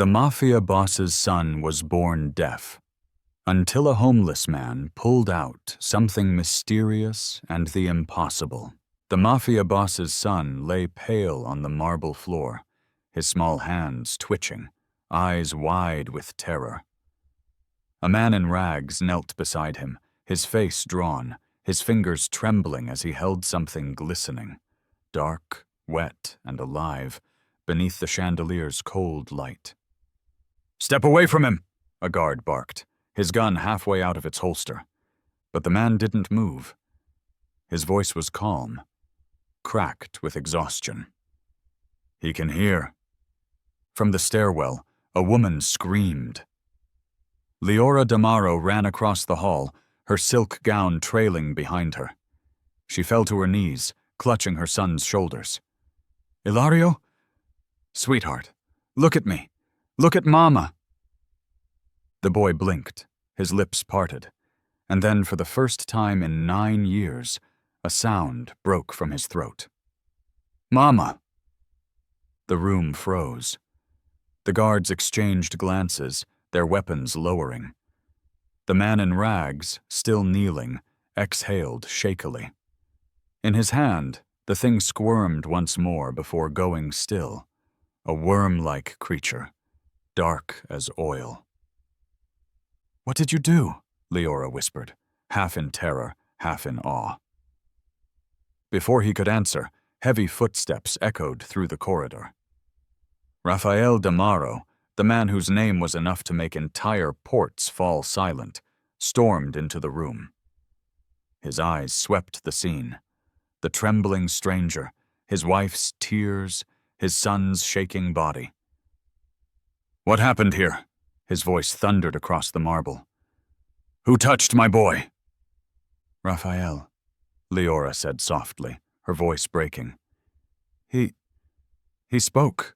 The Mafia boss's son was born deaf, until a homeless man pulled out something mysterious and the impossible. The Mafia boss's son lay pale on the marble floor, his small hands twitching, eyes wide with terror. A man in rags knelt beside him, his face drawn, his fingers trembling as he held something glistening, dark, wet, and alive, beneath the chandelier's cold light. "Step away from him!" a guard barked, his gun halfway out of its holster. But the man didn't move. His voice was calm, cracked with exhaustion. "He can hear." From the stairwell, a woman screamed. Liora D'Amaro ran across the hall, her silk gown trailing behind her. She fell to her knees, clutching her son's shoulders. "Ilario? Sweetheart, look at me. Look at Mama." The boy blinked, his lips parted, and then for the first time in 9 years, a sound broke from his throat. "Mama!" The room froze. The guards exchanged glances, their weapons lowering. The man in rags, still kneeling, exhaled shakily. In his hand, the thing squirmed once more before going still, a worm-like creature, dark as oil. "What did you do?" Liora whispered, half in terror, half in awe. Before he could answer, heavy footsteps echoed through the corridor. Liora D'Amaro, the man whose name was enough to make entire ports fall silent, stormed into the room. His eyes swept the scene. The trembling stranger, his wife's tears, his son's shaking body. "What happened here?" His voice thundered across the marble. "Who touched my boy?" "Raphael," Liora said softly, her voice breaking. He spoke."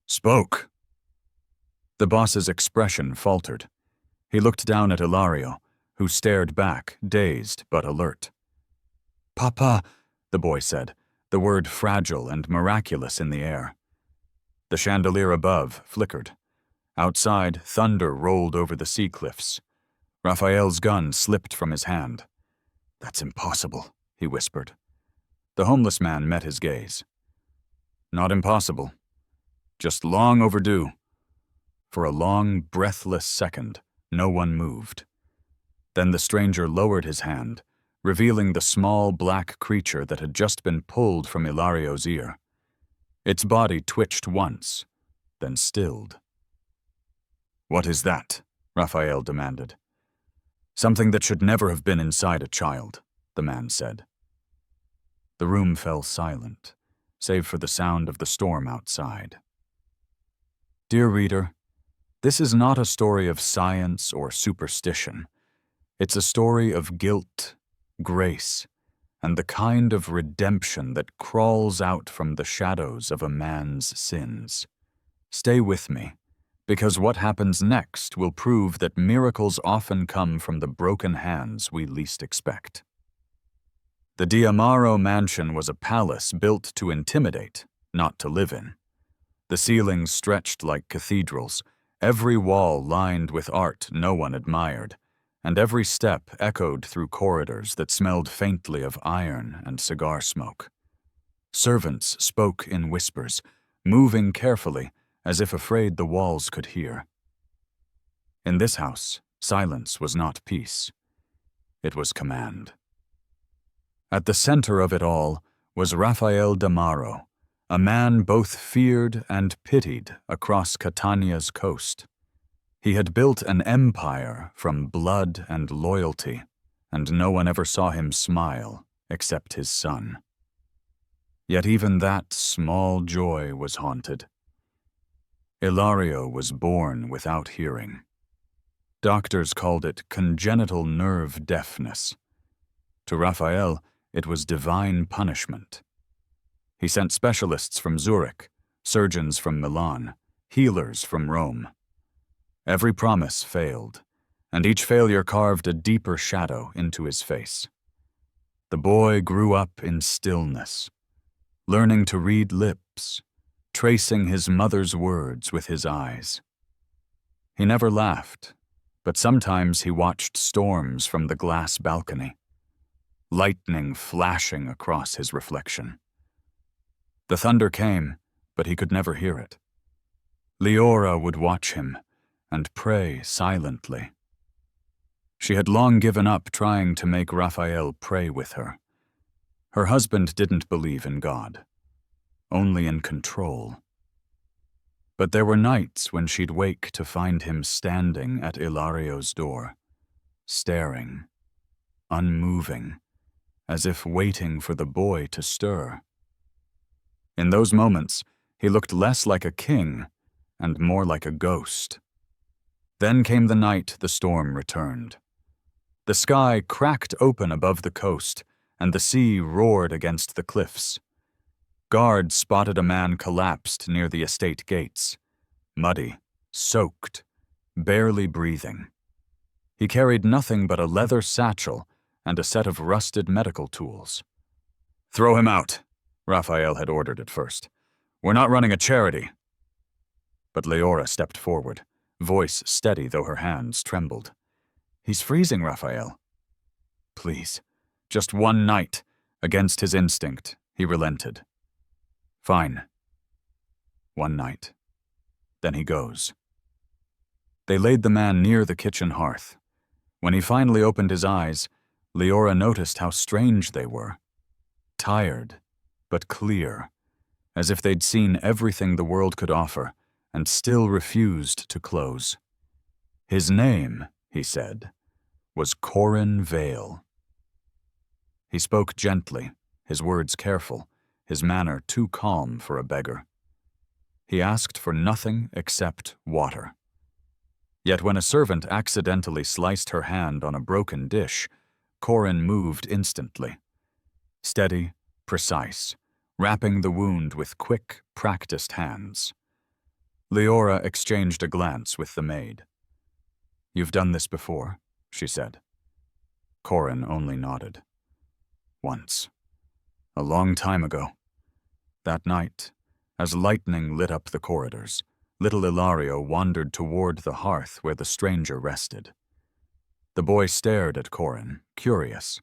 "Spoke?" The boss's expression faltered. He looked down at Ilario, who stared back, dazed but alert. "Papa," the boy said, the word fragile and miraculous in the air. The chandelier above flickered. Outside, thunder rolled over the sea cliffs. Raphael's gun slipped from his hand. "That's impossible," he whispered. The homeless man met his gaze. "Not impossible. Just long overdue." For a long, breathless second, no one moved. Then the stranger lowered his hand, revealing the small black creature that had just been pulled from Ilario's ear. Its body twitched once, then stilled. "What is that?" Raphael demanded. "Something that should never have been inside a child," the man said. The room fell silent, save for the sound of the storm outside. Dear reader, this is not a story of science or superstition. It's a story of guilt, grace, and the kind of redemption that crawls out from the shadows of a man's sins. Stay with me, because what happens next will prove that miracles often come from the broken hands we least expect. The D'Amaro mansion was a palace built to intimidate, not to live in. The ceilings stretched like cathedrals, every wall lined with art no one admired, and every step echoed through corridors that smelled faintly of iron and cigar smoke. Servants spoke in whispers, moving carefully as if afraid the walls could hear. In this house, silence was not peace. It was command. At the center of it all was Liora D'Amaro, a man both feared and pitied across Catania's coast. He had built an empire from blood and loyalty, and no one ever saw him smile except his son. Yet even that small joy was haunted. Ilario was born without hearing. Doctors called it congenital nerve deafness. To Raphael, it was divine punishment. He sent specialists from Zurich, surgeons from Milan, healers from Rome. Every promise failed, and each failure carved a deeper shadow into his face. The boy grew up in stillness, learning to read lips, tracing his mother's words with his eyes. He never laughed, but sometimes he watched storms from the glass balcony, lightning flashing across his reflection. The thunder came, but he could never hear it. Liora would watch him and pray silently. She had long given up trying to make Raphael pray with her. Her husband didn't believe in God, only in control. But there were nights when she'd wake to find him standing at Ilario's door, staring, unmoving, as if waiting for the boy to stir. In those moments, he looked less like a king and more like a ghost. Then came the night the storm returned. The sky cracked open above the coast, and the sea roared against the cliffs. Guards spotted a man collapsed near the estate gates, muddy, soaked, barely breathing. He carried nothing but a leather satchel and a set of rusted medical tools. "Throw him out," Raphael had ordered at first. "We're not running a charity." But Liora stepped forward, voice steady though her hands trembled. "He's freezing, Raphael." "Please, just one night." Against his instinct, he relented. "Fine. One night. Then he goes." They laid the man near the kitchen hearth. When he finally opened his eyes, Liora noticed how strange they were. Tired, but clear, as if they'd seen everything the world could offer and still refused to close. His name, he said, was Corin Vale. He spoke gently, his words careful, his manner too calm for a beggar. He asked for nothing except water. Yet when a servant accidentally sliced her hand on a broken dish, Corin moved instantly. Steady, precise, wrapping the wound with quick, practiced hands. Liora exchanged a glance with the maid. "You've done this before," she said. Corin only nodded. "Once. A long time ago. That night, as lightning lit up the corridors, little Ilario wandered toward the hearth where the stranger rested. The boy stared at Corin, curious.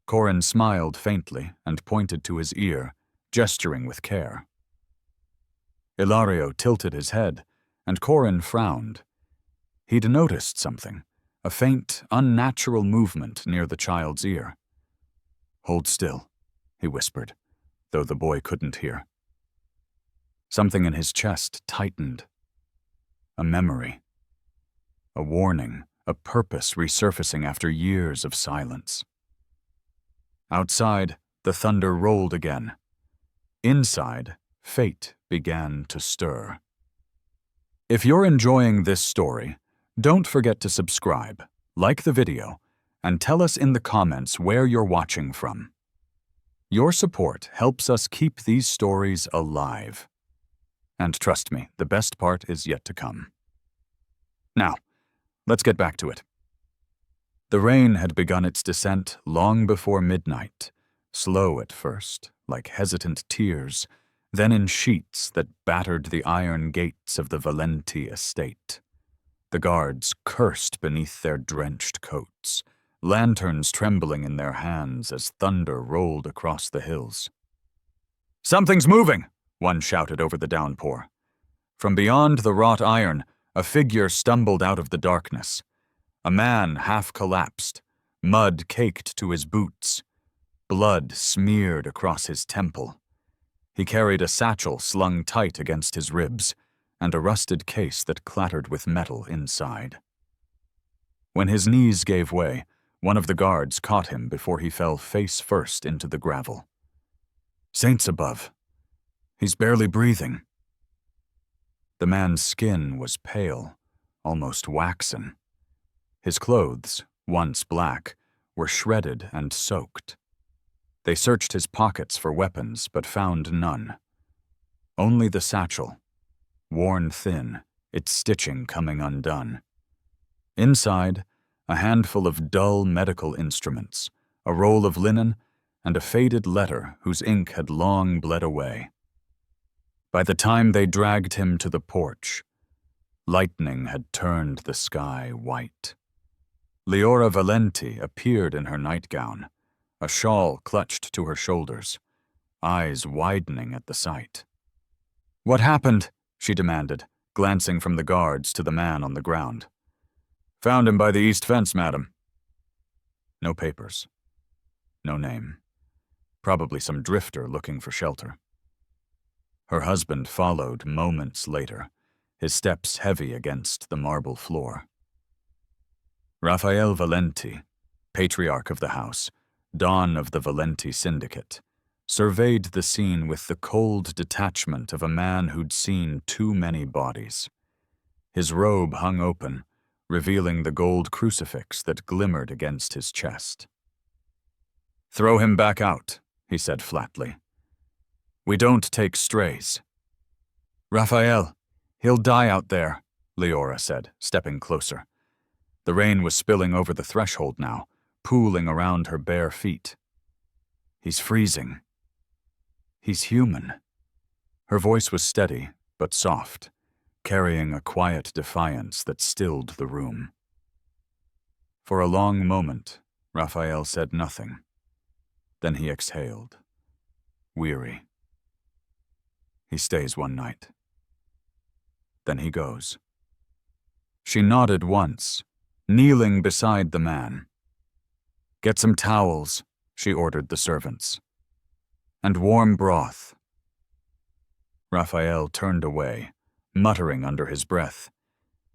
Corin smiled faintly and pointed to his ear, gesturing with care. Ilario tilted his head, and Corin frowned. He'd noticed something, a faint, unnatural movement near the child's ear. "Hold still," he whispered, though the boy couldn't hear. Something in his chest tightened. A memory. A warning, a purpose resurfacing after years of silence. Outside, the thunder rolled again. Inside, fate began to stir. If you're enjoying this story, don't forget to subscribe, like the video, and tell us in the comments where you're watching from. Your support helps us keep these stories alive. And trust me, the best part is yet to come. Now, let's get back to it. The rain had begun its descent long before midnight, slow at first, like hesitant tears, then in sheets that battered the iron gates of the Valenti estate. The guards cursed beneath their drenched coats, lanterns trembling in their hands as thunder rolled across the hills. "Something's moving!" one shouted over the downpour. From beyond the wrought iron, a figure stumbled out of the darkness. A man half collapsed, mud caked to his boots, blood smeared across his temple. He carried a satchel slung tight against his ribs, and a rusted case that clattered with metal inside. When his knees gave way, one of the guards caught him before he fell face first into the gravel. "Saints above! He's barely breathing." The man's skin was pale, almost waxen. His clothes, once black, were shredded and soaked. They searched his pockets for weapons, but found none. Only the satchel, worn thin, its stitching coming undone. Inside, a handful of dull medical instruments, a roll of linen, and a faded letter whose ink had long bled away. By the time they dragged him to the porch, lightning had turned the sky white. Liora Valenti appeared in her nightgown, a shawl clutched to her shoulders, eyes widening at the sight. "What happened?" she demanded, glancing from the guards to the man on the ground. "Found him by the east fence, madam." No papers. No name. Probably some drifter looking for shelter. Her husband followed moments later, his steps heavy against the marble floor. Raphael Valenti, patriarch of the house, Don of the Valenti Syndicate, surveyed the scene with the cold detachment of a man who'd seen too many bodies. His robe hung open, revealing the gold crucifix that glimmered against his chest. "Throw him back out," he said flatly. "We don't take strays." "Raphael, he'll die out there," Liora said, stepping closer. The rain was spilling over the threshold now, pooling around her bare feet. "He's freezing. He's human." Her voice was steady, but soft, carrying a quiet defiance that stilled the room. For a long moment, Raphael said nothing. Then he exhaled, weary. He stays one night. Then he goes. She nodded once, kneeling beside the man. "Get some towels," she ordered the servants. "And warm broth." Raphael turned away, muttering under his breath,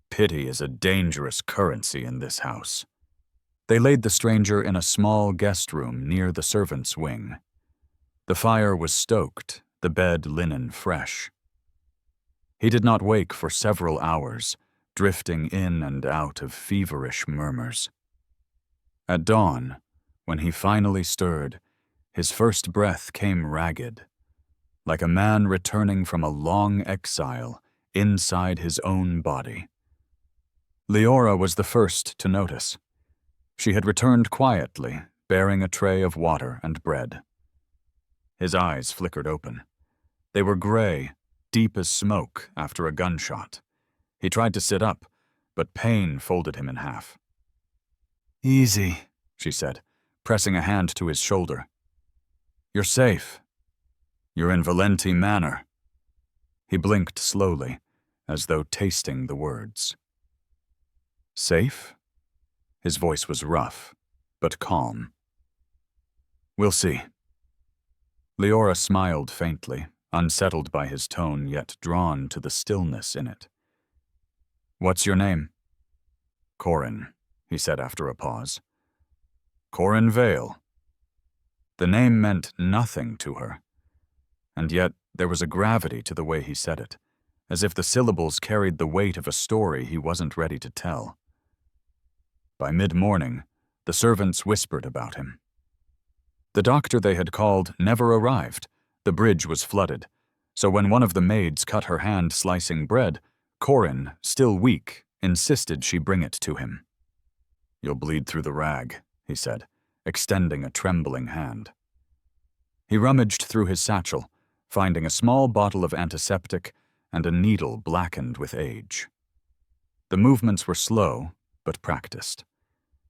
"Pity is a dangerous currency in this house." They laid the stranger in a small guest room near the servants' wing. The fire was stoked, the bed linen fresh. He did not wake for several hours, drifting in and out of feverish murmurs. At dawn, when he finally stirred, his first breath came ragged, like a man returning from a long exile inside his own body. Liora was the first to notice. She had returned quietly, bearing a tray of water and bread. His eyes flickered open. They were gray, deep as smoke after a gunshot. He tried to sit up, but pain folded him in half. "Easy," she said, pressing a hand to his shoulder. "You're safe. You're in Valenti Manor." He blinked slowly, as though tasting the words. "Safe?" His voice was rough, but calm. "We'll see." Liora smiled faintly, unsettled by his tone, yet drawn to the stillness in it. "What's your name?" "Corin," he said after a pause. "Corin Vale." The name meant nothing to her, and yet there was a gravity to the way he said it, as if the syllables carried the weight of a story he wasn't ready to tell. By mid-morning, the servants whispered about him. The doctor they had called never arrived. The bridge was flooded, so when one of the maids cut her hand slicing bread, Corin, still weak, insisted she bring it to him. "You'll bleed through the rag," he said, extending a trembling hand. He rummaged through his satchel, finding a small bottle of antiseptic and a needle blackened with age. The movements were slow, but practiced.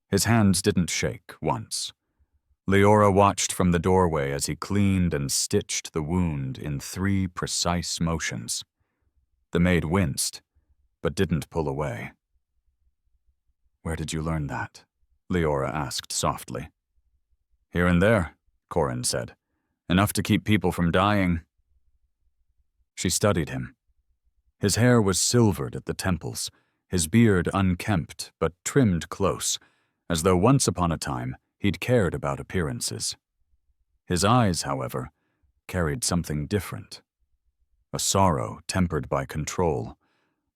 His hands didn't shake once. Liora watched from the doorway as he cleaned and stitched the wound in 3 precise motions. The maid winced, but didn't pull away. "Where did you learn that?" Liora asked softly. "Here and there," Corin said. "Enough to keep people from dying." She studied him. His hair was silvered at the temples, his beard unkempt but trimmed close, as though once upon a time he'd cared about appearances. His eyes, however, carried something different. A sorrow tempered by control,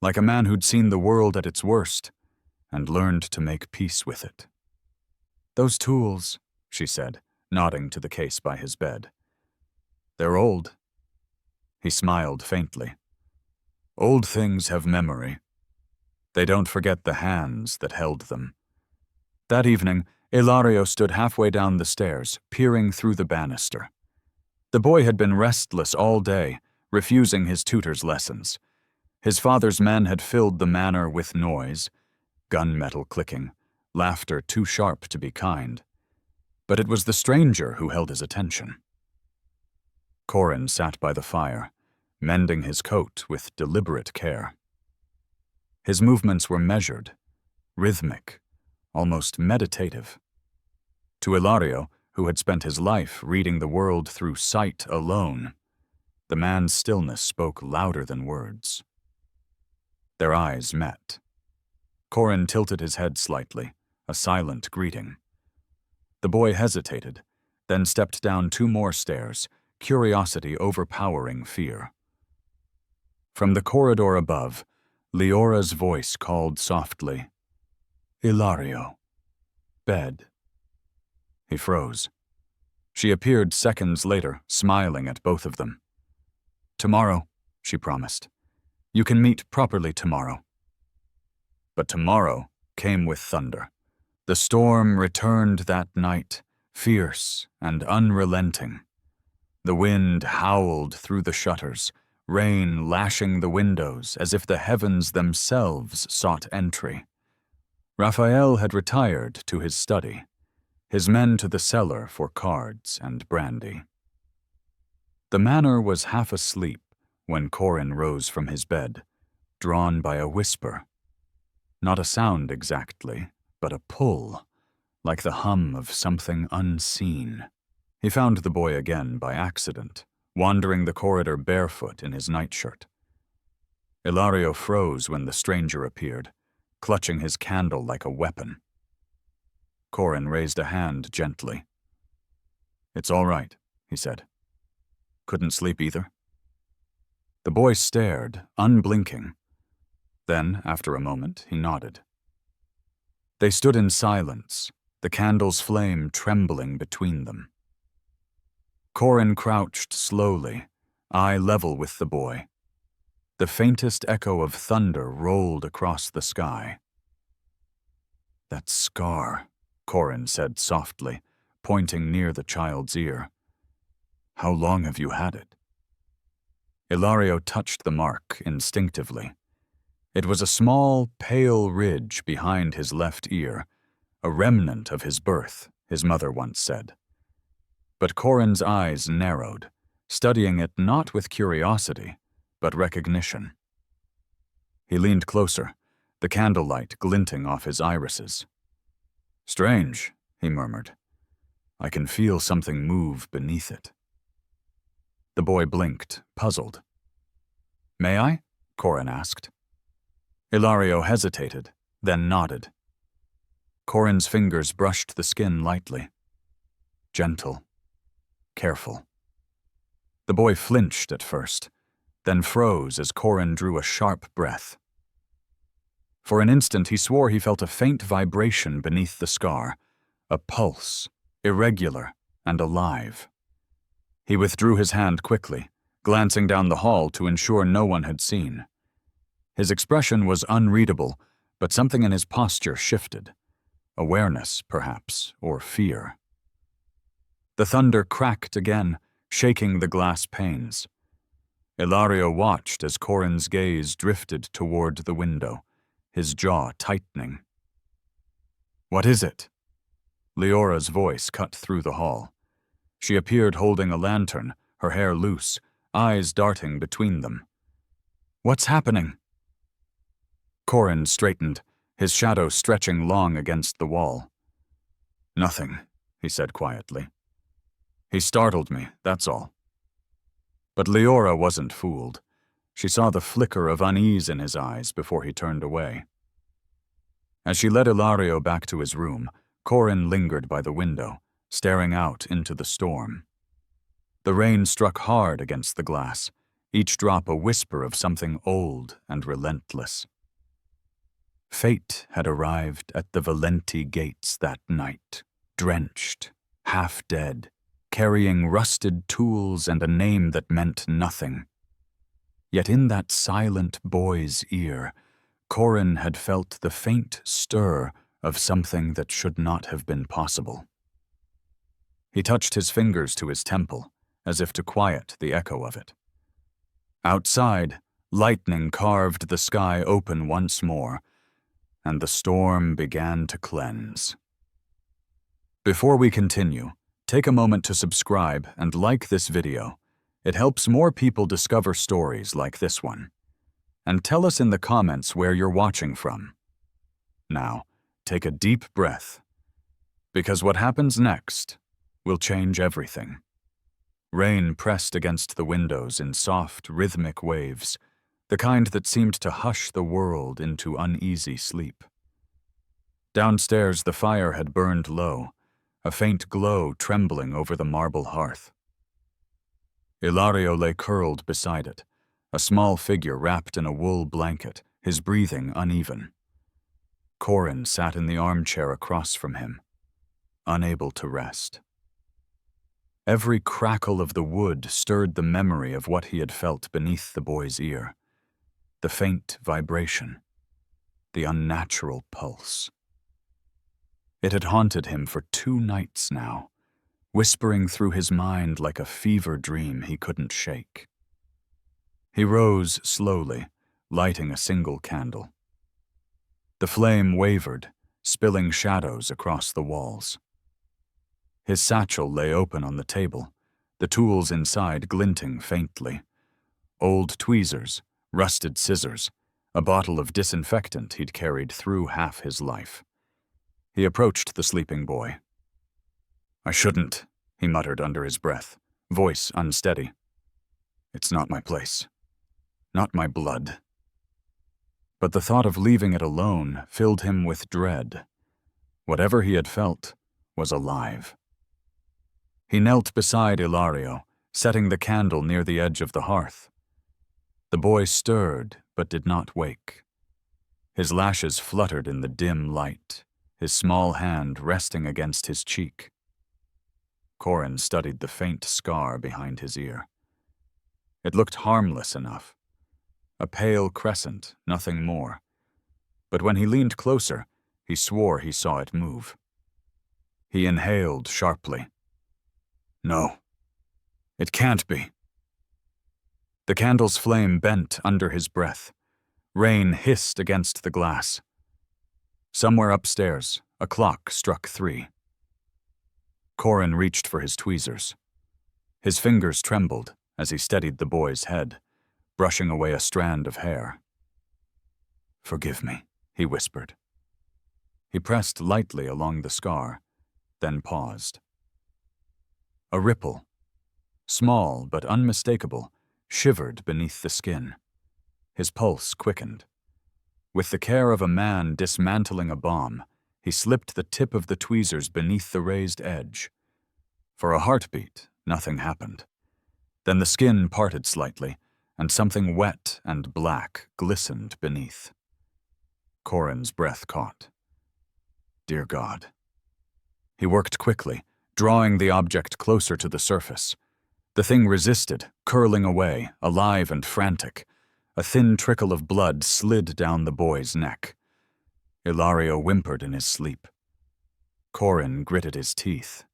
like a man who'd seen the world at its worst and learned to make peace with it. "Those tools," she said, nodding to the case by his bed. "They're old." He smiled faintly. "Old things have memory. They don't forget the hands that held them." That evening, Ilario stood halfway down the stairs, peering through the banister. The boy had been restless all day, refusing his tutor's lessons. His father's men had filled the manor with noise, gunmetal clicking, laughter too sharp to be kind. But it was the stranger who held his attention. Corin sat by the fire, mending his coat with deliberate care. His movements were measured, rhythmic, almost meditative. To Ilario, who had spent his life reading the world through sight alone, the man's stillness spoke louder than words. Their eyes met. Corin tilted his head slightly, a silent greeting. The boy hesitated, then stepped down 2 more stairs, curiosity overpowering fear. From the corridor above, Liora's voice called softly, "Ilario. Bed." He froze. She appeared seconds later, smiling at both of them. "Tomorrow," she promised. "You can meet properly tomorrow." But tomorrow came with thunder. The storm returned that night, fierce and unrelenting. The wind howled through the shutters, rain lashing the windows as if the heavens themselves sought entry. Raphael had retired to his study, his men to the cellar for cards and brandy. The manor was half asleep when Corin rose from his bed, drawn by a whisper. Not a sound exactly, but a pull, like the hum of something unseen. He found the boy again by accident, wandering the corridor barefoot in his nightshirt. Ilario froze when the stranger appeared, clutching his candle like a weapon. Corin raised a hand gently. "It's all right," he said. "Couldn't sleep either?" The boy stared, unblinking. Then, after a moment, he nodded. They stood in silence, the candle's flame trembling between them. Corin crouched slowly, eye level with the boy. The faintest echo of thunder rolled across the sky. "That scar," Corin said softly, pointing near the child's ear. "How long have you had it?" Ilario touched the mark instinctively. It was a small, pale ridge behind his left ear, a remnant of his birth, his mother once said. But Corin's eyes narrowed, studying it not with curiosity, but recognition. He leaned closer, the candlelight glinting off his irises. "Strange," he murmured. "I can feel something move beneath it." The boy blinked, puzzled. "May I?" Corin asked. Ilario hesitated, then nodded. Corin's fingers brushed the skin lightly. Gentle, careful. The boy flinched at first, then froze as Corin drew a sharp breath. For an instant he swore he felt a faint vibration beneath the scar, a pulse, irregular and alive. He withdrew his hand quickly, glancing down the hall to ensure no one had seen. His expression was unreadable, but something in his posture shifted. Awareness, perhaps, or fear. The thunder cracked again, shaking the glass panes. Ilario watched as Corin's gaze drifted toward the window, his jaw tightening. "What is it?" Leora's voice cut through the hall. She appeared holding a lantern, her hair loose, eyes darting between them. "What's happening?" Corin straightened, his shadow stretching long against the wall. "Nothing," he said quietly. "He startled me, that's all." But Liora wasn't fooled. She saw the flicker of unease in his eyes before he turned away. As she led Ilario back to his room, Corin lingered by the window, staring out into the storm. The rain struck hard against the glass, each drop a whisper of something old and relentless. Fate had arrived at the Valenti gates that night, drenched, half dead, carrying rusted tools and a name that meant nothing. Yet in that silent boy's ear, Corin had felt the faint stir of something that should not have been possible. He touched his fingers to his temple, as if to quiet the echo of it. Outside, lightning carved the sky open once more, and the storm began to cleanse. Before we continue, take a moment to subscribe and like this video. It helps more people discover stories like this one. And tell us in the comments where you're watching from. Now, take a deep breath, because what happens next will change everything. Rain pressed against the windows in soft, rhythmic waves, the kind that seemed to hush the world into uneasy sleep. Downstairs, the fire had burned low, a faint glow trembling over the marble hearth. Ilario lay curled beside it, a small figure wrapped in a wool blanket, his breathing uneven. Corin sat in the armchair across from him, unable to rest. Every crackle of the wood stirred the memory of what he had felt beneath the boy's ear, the faint vibration, the unnatural pulse. It had haunted him for 2 nights now, whispering through his mind like a fever dream he couldn't shake. He rose slowly, lighting a single candle. The flame wavered, spilling shadows across the walls. His satchel lay open on the table, the tools inside glinting faintly. Old tweezers, rusted scissors, a bottle of disinfectant he'd carried through half his life. He approached the sleeping boy. "I shouldn't," he muttered under his breath, voice unsteady. "It's not my place. Not my blood." But the thought of leaving it alone filled him with dread. Whatever he had felt was alive. He knelt beside Ilario, setting the candle near the edge of the hearth. The boy stirred, but did not wake. His lashes fluttered in the dim light, his small hand resting against his cheek. Corin studied the faint scar behind his ear. It looked harmless enough. A pale crescent, nothing more. But when he leaned closer, he swore he saw it move. He inhaled sharply. "No, it can't be." The candle's flame bent under his breath. Rain hissed against the glass. Somewhere upstairs, a clock struck 3. Corin reached for his tweezers. His fingers trembled as he steadied the boy's head, brushing away a strand of hair. "Forgive me," he whispered. He pressed lightly along the scar, then paused. A ripple, small but unmistakable, shivered beneath the skin. His pulse quickened. With the care of a man dismantling a bomb, he slipped the tip of the tweezers beneath the raised edge. For a heartbeat, nothing happened. Then the skin parted slightly, and something wet and black glistened beneath. Corin's breath caught. Dear God. He worked quickly, drawing the object closer to the surface. The thing resisted, curling away, alive and frantic. A thin trickle of blood slid down the boy's neck. Ilario whimpered in his sleep. Corin gritted his teeth.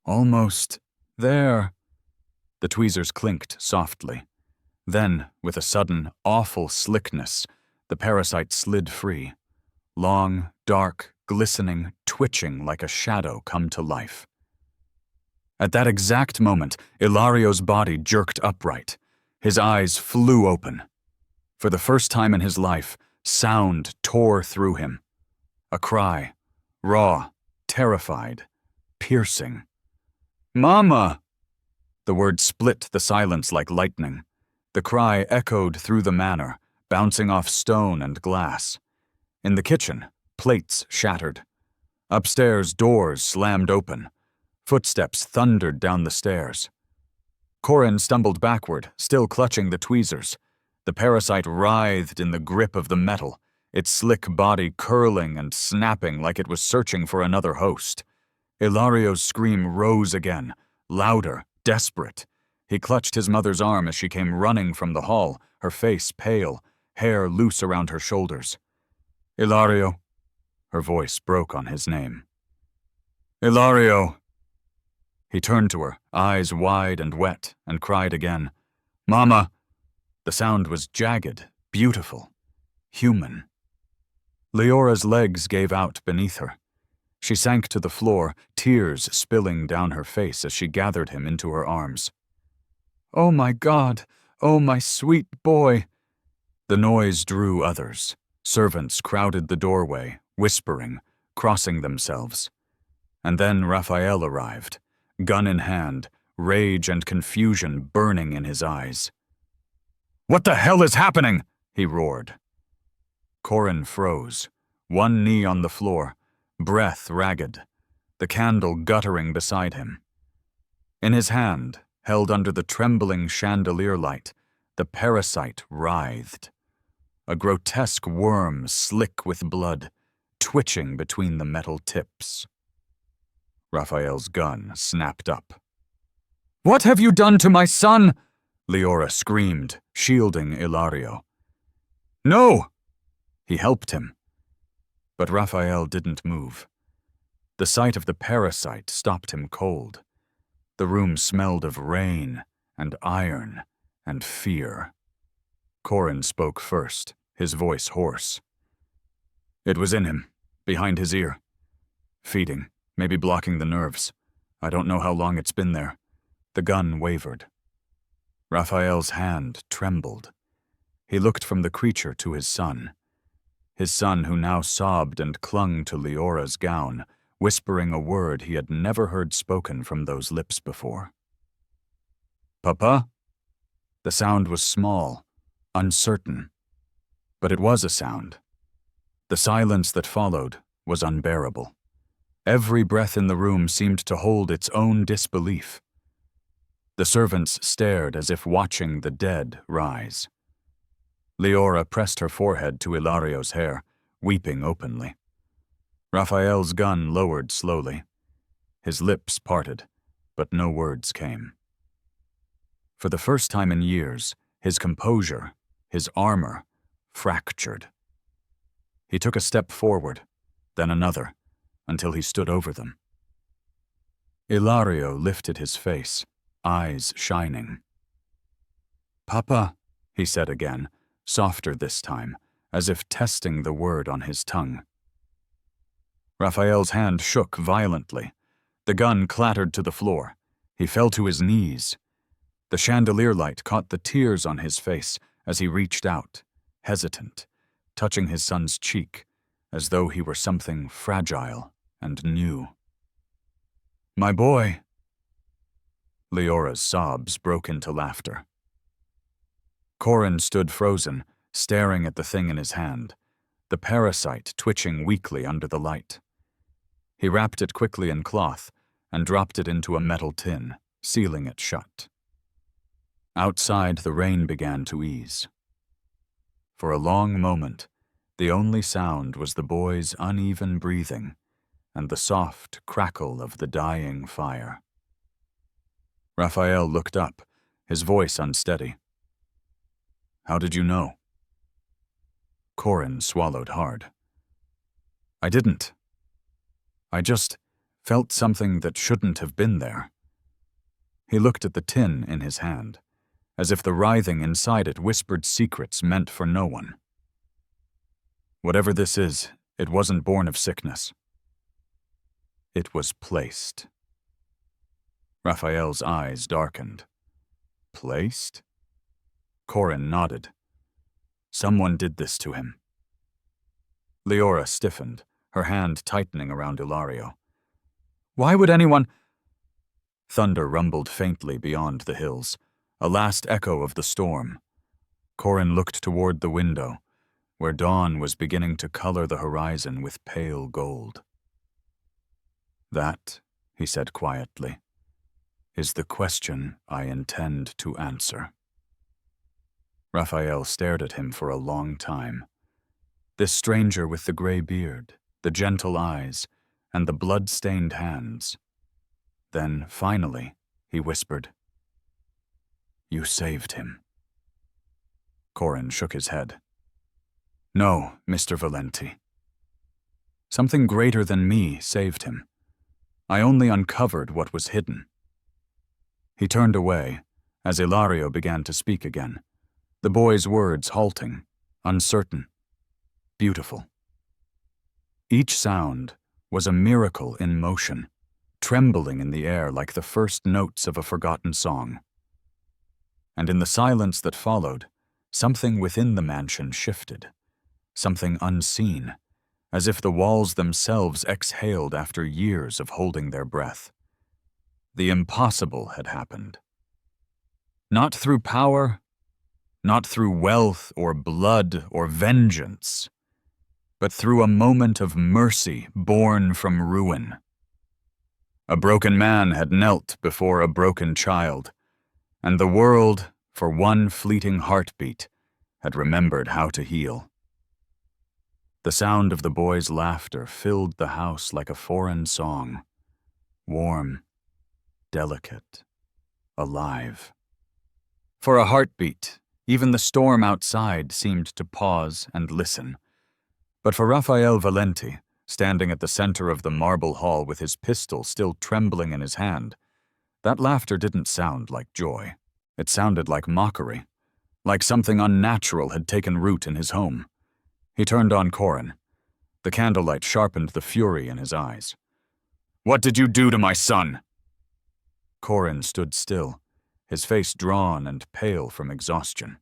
"Almost there." The tweezers clinked softly. Then, with a sudden, awful slickness, the parasite slid free. Long, dark, glistening, twitching like a shadow come to life. At that exact moment, Ilario's body jerked upright. His eyes flew open. For the first time in his life, sound tore through him. A cry, raw, terrified, piercing. "Mama!" The word split the silence like lightning. The cry echoed through the manor, bouncing off stone and glass. In the kitchen, plates shattered. Upstairs, doors slammed open. Footsteps thundered down the stairs. Corin stumbled backward, still clutching the tweezers. The parasite writhed in the grip of the metal, its slick body curling and snapping like it was searching for another host. Ilario's scream rose again, louder, desperate. He clutched his mother's arm as she came running from the hall, her face pale, hair loose around her shoulders. "Ilario." Her voice broke on his name. "Ilario." He turned to her, eyes wide and wet, and cried again, Mama! The sound was jagged, beautiful, human. Leora's legs gave out beneath her. She sank to the floor, tears spilling down her face as she gathered him into her arms. "Oh my God! Oh my sweet boy!" The noise drew others. Servants crowded the doorway, whispering, crossing themselves. And then Raphael arrived, gun in hand, rage and confusion burning in his eyes. "What the hell is happening?" he roared. Corin froze, one knee on the floor, breath ragged, the candle guttering beside him. In his hand, held under the trembling chandelier light, the parasite writhed. A grotesque worm slick with blood, twitching between the metal tips. Raphael's gun snapped up. "What have you done to my son?" Liora screamed, shielding Ilario. "No!" He helped him. But Raphael didn't move. The sight of the parasite stopped him cold. The room smelled of rain and iron and fear. Corin spoke first, his voice hoarse. "It was in him, behind his ear. Feeding, maybe blocking the nerves. I don't know how long it's been there." The gun wavered. Raphael's hand trembled. He looked from the creature to his son who now sobbed and clung to Leora's gown, whispering a word he had never heard spoken from those lips before. "Papa?" The sound was small, uncertain, but it was a sound. The silence that followed was unbearable. Every breath in the room seemed to hold its own disbelief. The servants stared as if watching the dead rise. Liora pressed her forehead to Ilario's hair, weeping openly. Raphael's gun lowered slowly. His lips parted, but no words came. For the first time in years, his composure, his armor, fractured. He took a step forward, then another, until he stood over them. Ilario lifted his face, eyes shining. "Papa," he said again, softer this time, as if testing the word on his tongue. Raphael's hand shook violently. The gun clattered to the floor. He fell to his knees. The chandelier light caught the tears on his face as he reached out, hesitant, touching his son's cheek, as though he were something fragile and new. "My boy!" Leora's sobs broke into laughter. Corin stood frozen, staring at the thing in his hand, the parasite twitching weakly under the light. He wrapped it quickly in cloth and dropped it into a metal tin, sealing it shut. Outside, the rain began to ease. For a long moment, the only sound was the boy's uneven breathing and the soft crackle of the dying fire. Raphael looked up, his voice unsteady. "How did you know?" Corin swallowed hard. "I didn't. I just felt something that shouldn't have been there." He looked at the tin in his hand, as if the writhing inside it whispered secrets meant for no one. "Whatever this is, it wasn't born of sickness. It was placed." Raphael's eyes darkened. "Placed?" Corin nodded. "Someone did this to him." Liora stiffened, her hand tightening around Ilario. "Why would anyone—" Thunder rumbled faintly beyond the hills, a last echo of the storm. Corin looked toward the window, where dawn was beginning to color the horizon with pale gold. "That," he said quietly, "is the question I intend to answer." Raphael stared at him for a long time. This stranger with the gray beard, the gentle eyes, and the blood-stained hands. Then, finally, he whispered, "You saved him." Corin shook his head. "No, Mr. Valenti. Something greater than me saved him. I only uncovered what was hidden." He turned away, as Ilario began to speak again, the boy's words halting, uncertain, beautiful. Each sound was a miracle in motion, trembling in the air like the first notes of a forgotten song. And in the silence that followed, something within the mansion shifted, something unseen, as if the walls themselves exhaled after years of holding their breath. The impossible had happened. Not through power, not through wealth or blood or vengeance, but through a moment of mercy born from ruin. A broken man had knelt before a broken child, and the world, for one fleeting heartbeat, had remembered how to heal. The sound of the boy's laughter filled the house like a foreign song, warm, delicate, alive. For a heartbeat, even the storm outside seemed to pause and listen. But for Rafael Valenti, standing at the center of the marble hall with his pistol still trembling in his hand, that laughter didn't sound like joy. It sounded like mockery, like something unnatural had taken root in his home. He turned on Corin. The candlelight sharpened the fury in his eyes. "What did you do to my son?" Corin stood still, his face drawn and pale from exhaustion.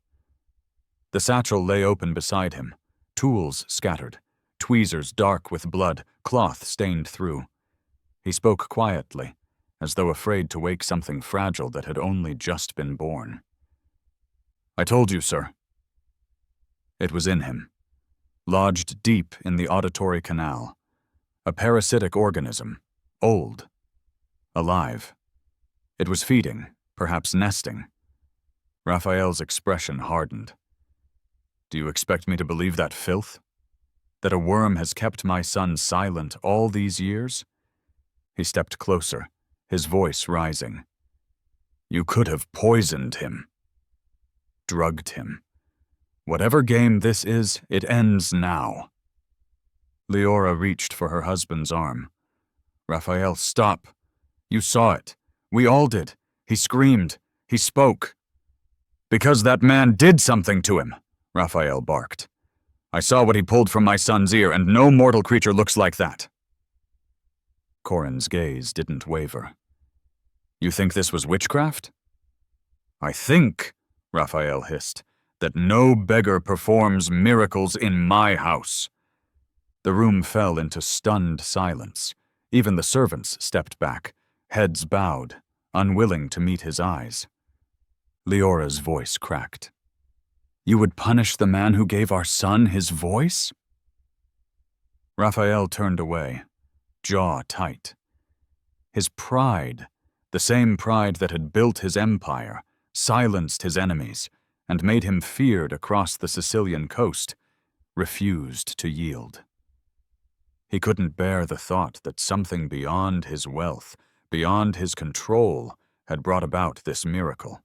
The satchel lay open beside him, tools scattered, tweezers dark with blood, cloth stained through. He spoke quietly, as though afraid to wake something fragile that had only just been born. "I told you, sir." It was in him, lodged deep in the auditory canal, a parasitic organism, old, alive. It was feeding, perhaps nesting. Raphael's expression hardened. "Do you expect me to believe that filth? That a worm has kept my son silent all these years?" He stepped closer, his voice rising. "You could have poisoned him. Drugged him. Whatever game this is, it ends now." Liora reached for her husband's arm. "Raphael, stop. You saw it. We all did. He screamed. He spoke." "Because that man did something to him," Raphael barked. "I saw what he pulled from my son's ear, and no mortal creature looks like that." Corin's gaze didn't waver. "You think this was witchcraft?" "I think," Raphael hissed, "that no beggar performs miracles in my house." The room fell into stunned silence. Even the servants stepped back, heads bowed, unwilling to meet his eyes. Leora's voice cracked. "You would punish the man who gave our son his voice?" Raphael turned away, jaw tight. His pride, the same pride that had built his empire, silenced his enemies, and made him feared across the Sicilian coast, refused to yield. He couldn't bear the thought that something beyond his wealth, beyond his control, had brought about this miracle.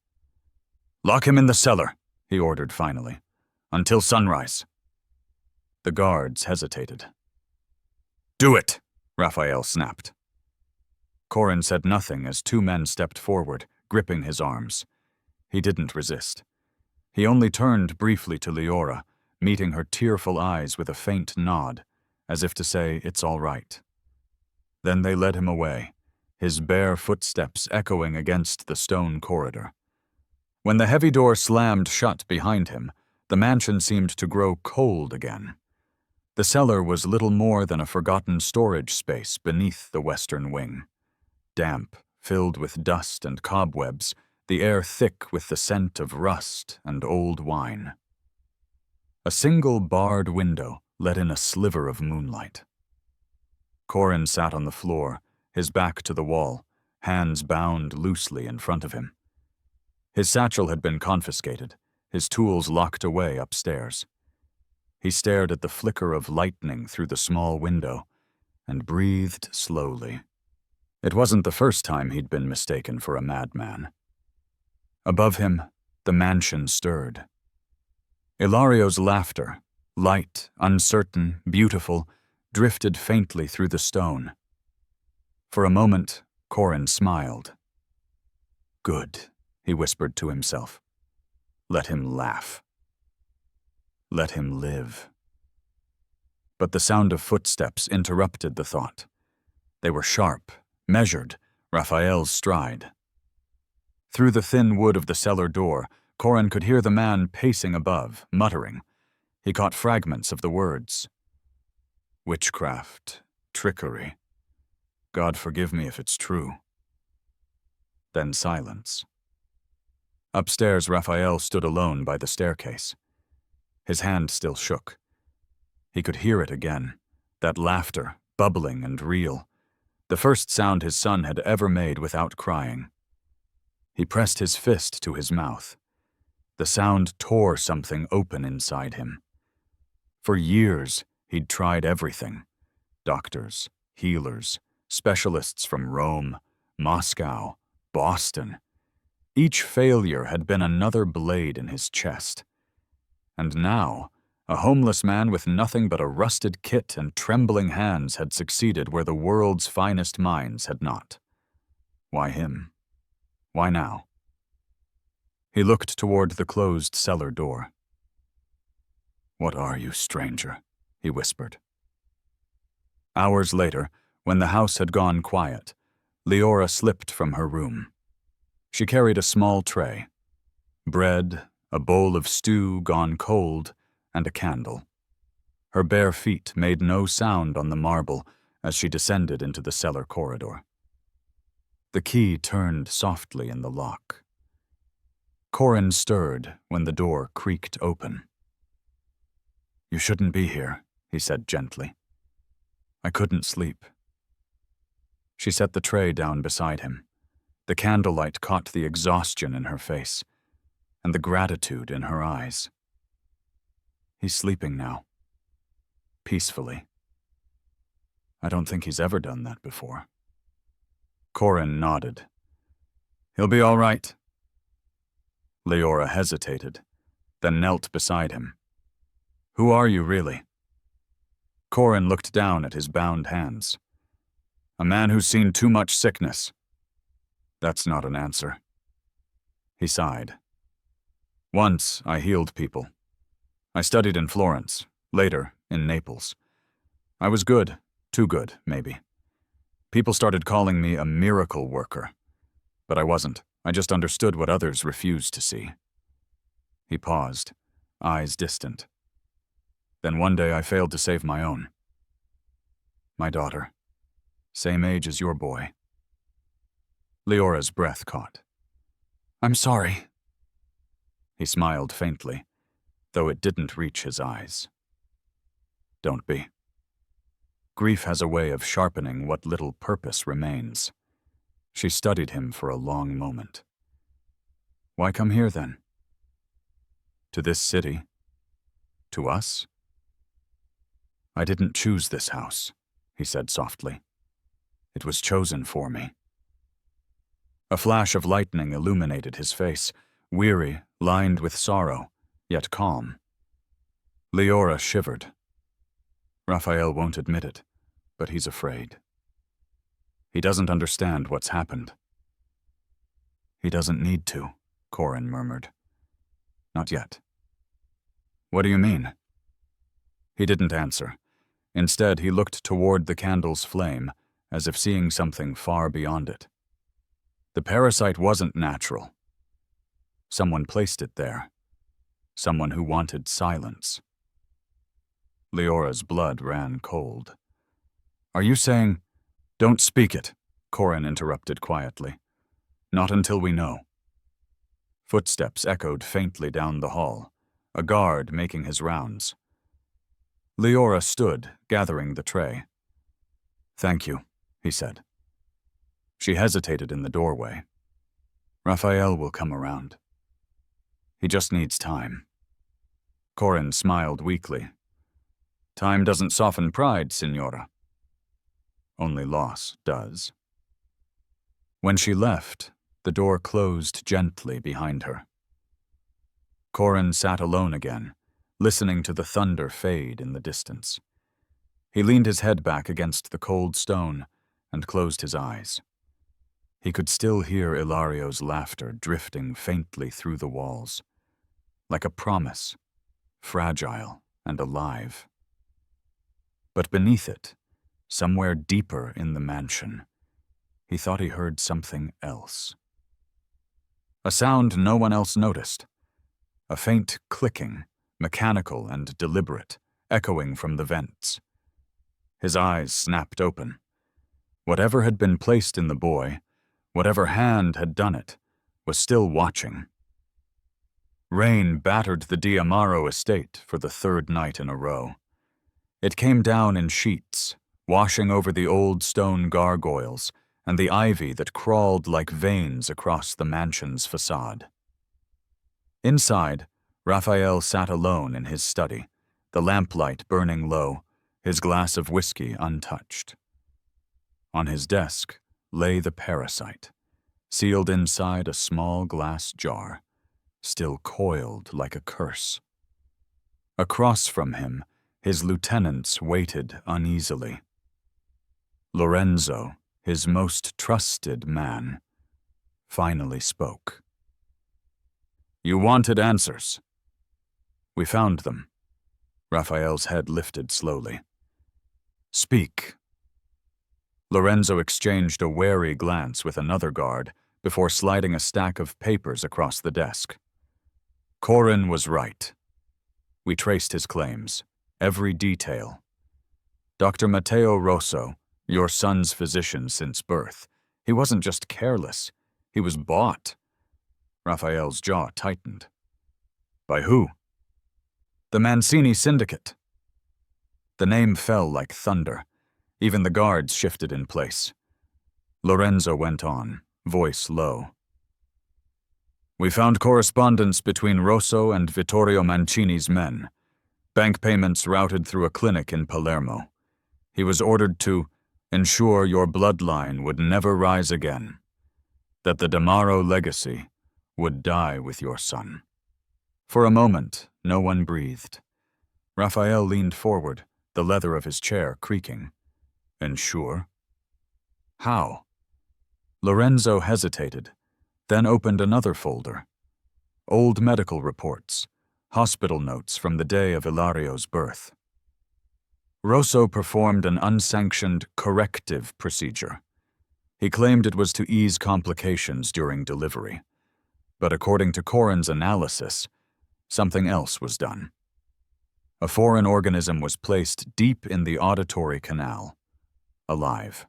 "Lock him in the cellar," he ordered finally, "until sunrise." The guards hesitated. "Do it," Raphael snapped. Corin said nothing as two men stepped forward, gripping his arms. He didn't resist. He only turned briefly to Liora, meeting her tearful eyes with a faint nod, as if to say, "It's all right." Then they led him away, his bare footsteps echoing against the stone corridor. When the heavy door slammed shut behind him, the mansion seemed to grow cold again. The cellar was little more than a forgotten storage space beneath the western wing. Damp, filled with dust and cobwebs, the air thick with the scent of rust and old wine. A single barred window let in a sliver of moonlight. Corin sat on the floor, his back to the wall, hands bound loosely in front of him. His satchel had been confiscated, his tools locked away upstairs. He stared at the flicker of lightning through the small window and breathed slowly. It wasn't the first time he'd been mistaken for a madman. Above him, the mansion stirred. Ilario's laughter, light, uncertain, beautiful, drifted faintly through the stone. For a moment, Corin smiled. Good, he whispered to himself. Let him laugh. Let him live. But the sound of footsteps interrupted the thought. They were sharp, measured, Raphael's stride. Through the thin wood of the cellar door, Corin could hear the man pacing above, muttering. He caught fragments of the words. Witchcraft, trickery. God forgive me if it's true. Then silence. Upstairs, Raphael stood alone by the staircase. His hand still shook. He could hear it again, that laughter, bubbling and real, the first sound his son had ever made without crying. He pressed his fist to his mouth. The sound tore something open inside him. For years, he'd tried everything. Doctors, healers, specialists from Rome, Moscow, Boston. Each failure had been another blade in his chest. And now, a homeless man with nothing but a rusted kit and trembling hands had succeeded where the world's finest minds had not. Why him? Why now? He looked toward the closed cellar door. What are you, stranger? He whispered. Hours later, when the house had gone quiet, Liora slipped from her room. She carried a small tray, bread, a bowl of stew gone cold, and a candle. Her bare feet made no sound on the marble as she descended into the cellar corridor. The key turned softly in the lock. Corin stirred when the door creaked open. You shouldn't be here, he said gently. I couldn't sleep. She set the tray down beside him. The candlelight caught the exhaustion in her face and the gratitude in her eyes. He's sleeping now. Peacefully. I don't think he's ever done that before. Corin nodded. He'll be all right. Liora hesitated, then knelt beside him. Who are you, really? Corin looked down at his bound hands. A man who's seen too much sickness. That's not an answer. He sighed. Once I healed people. I studied in Florence, later in Naples. I was good, too good, maybe. People started calling me a miracle worker. But I wasn't. I just understood what others refused to see. He paused, eyes distant. Then one day I failed to save my own. My daughter. Same age as your boy. Leora's breath caught. I'm sorry. He smiled faintly, though it didn't reach his eyes. Don't be. Grief has a way of sharpening what little purpose remains. She studied him for a long moment. Why come here, then? To this city? To us? I didn't choose this house, he said softly. It was chosen for me. A flash of lightning illuminated his face, weary, lined with sorrow, yet calm. Liora shivered. Raphael won't admit it, but he's afraid. He doesn't understand what's happened. He doesn't need to, Corin murmured. Not yet. What do you mean? He didn't answer. Instead, he looked toward the candle's flame, as if seeing something far beyond it. The parasite wasn't natural. Someone placed it there. Someone who wanted silence. Leora's blood ran cold. Are you saying... Don't speak it, Corin interrupted quietly. Not until we know. Footsteps echoed faintly down the hall, a guard making his rounds. Liora stood, gathering the tray. Thank you, he said. She hesitated in the doorway. Raphael will come around. He just needs time. Corin smiled weakly. Time doesn't soften pride, Signora. Only loss does. When she left, the door closed gently behind her. Corin sat alone again, listening to the thunder fade in the distance. He leaned his head back against the cold stone and closed his eyes. He could still hear Ilario's laughter drifting faintly through the walls, like a promise, fragile and alive. But beneath it, somewhere deeper in the mansion, he thought he heard something else. A sound no one else noticed, a faint clicking, mechanical and deliberate, echoing from the vents. His eyes snapped open. Whatever had been placed in the boy, whatever hand had done it, was still watching. Rain battered the D'Amaro estate for the third night in a row. It came down in sheets, washing over the old stone gargoyles and the ivy that crawled like veins across the mansion's facade. Inside, Raphael sat alone in his study, the lamplight burning low, his glass of whiskey untouched. On his desk lay the parasite, sealed inside a small glass jar, still coiled like a curse. Across from him, his lieutenants waited uneasily. Lorenzo, his most trusted man, finally spoke. "You wanted answers." "We found them." Raphael's head lifted slowly. "Speak." Lorenzo exchanged a wary glance with another guard before sliding a stack of papers across the desk. Corin was right. We traced his claims, every detail. Dr. Matteo Rosso, your son's physician since birth, he wasn't just careless, he was bought. Raphael's jaw tightened. By who? The Mancini Syndicate. The name fell like thunder. Even the guards shifted in place. Lorenzo went on, voice low. We found correspondence between Rosso and Vittorio Mancini's men. Bank payments routed through a clinic in Palermo. He was ordered to ensure your bloodline would never rise again, that the D'Amaro legacy would die with your son. For a moment, no one breathed. Raphael leaned forward, the leather of his chair creaking. Ensure? How? Lorenzo hesitated, then opened another folder. Old medical reports, hospital notes from the day of Ilario's birth. Rosso performed an unsanctioned corrective procedure. He claimed it was to ease complications during delivery. But according to Corin's analysis, something else was done. A foreign organism was placed deep in the auditory canal, alive.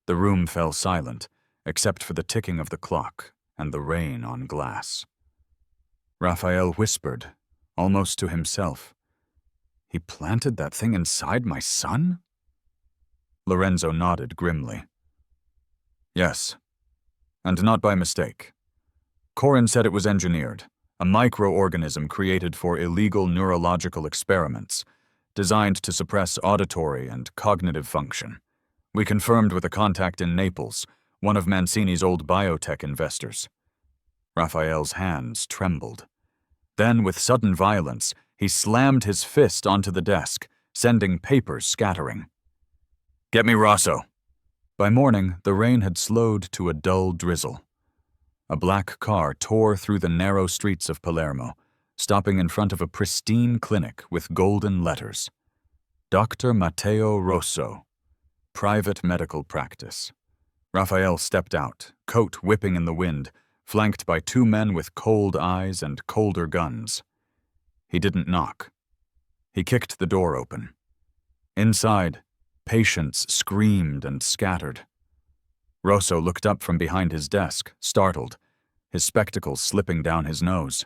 The room fell silent, except for the ticking of the clock and the rain on glass. Raphael whispered, almost to himself, "He planted that thing inside my son?" Lorenzo nodded grimly. "Yes, and not by mistake. Corin said it was engineered, a microorganism created for illegal neurological experiments, designed to suppress auditory and cognitive function. We confirmed with a contact in Naples, one of Mancini's old biotech investors." Raphael's hands trembled. Then, with sudden violence, he slammed his fist onto the desk, sending papers scattering. "Get me Rosso." By morning, the rain had slowed to a dull drizzle. A black car tore through the narrow streets of Palermo, stopping in front of a pristine clinic with golden letters. Dr. Matteo Rosso, private medical practice. Raphael stepped out, coat whipping in the wind, flanked by two men with cold eyes and colder guns. He didn't knock. He kicked the door open. Inside, patients screamed and scattered. Rosso looked up from behind his desk, startled, his spectacles slipping down his nose.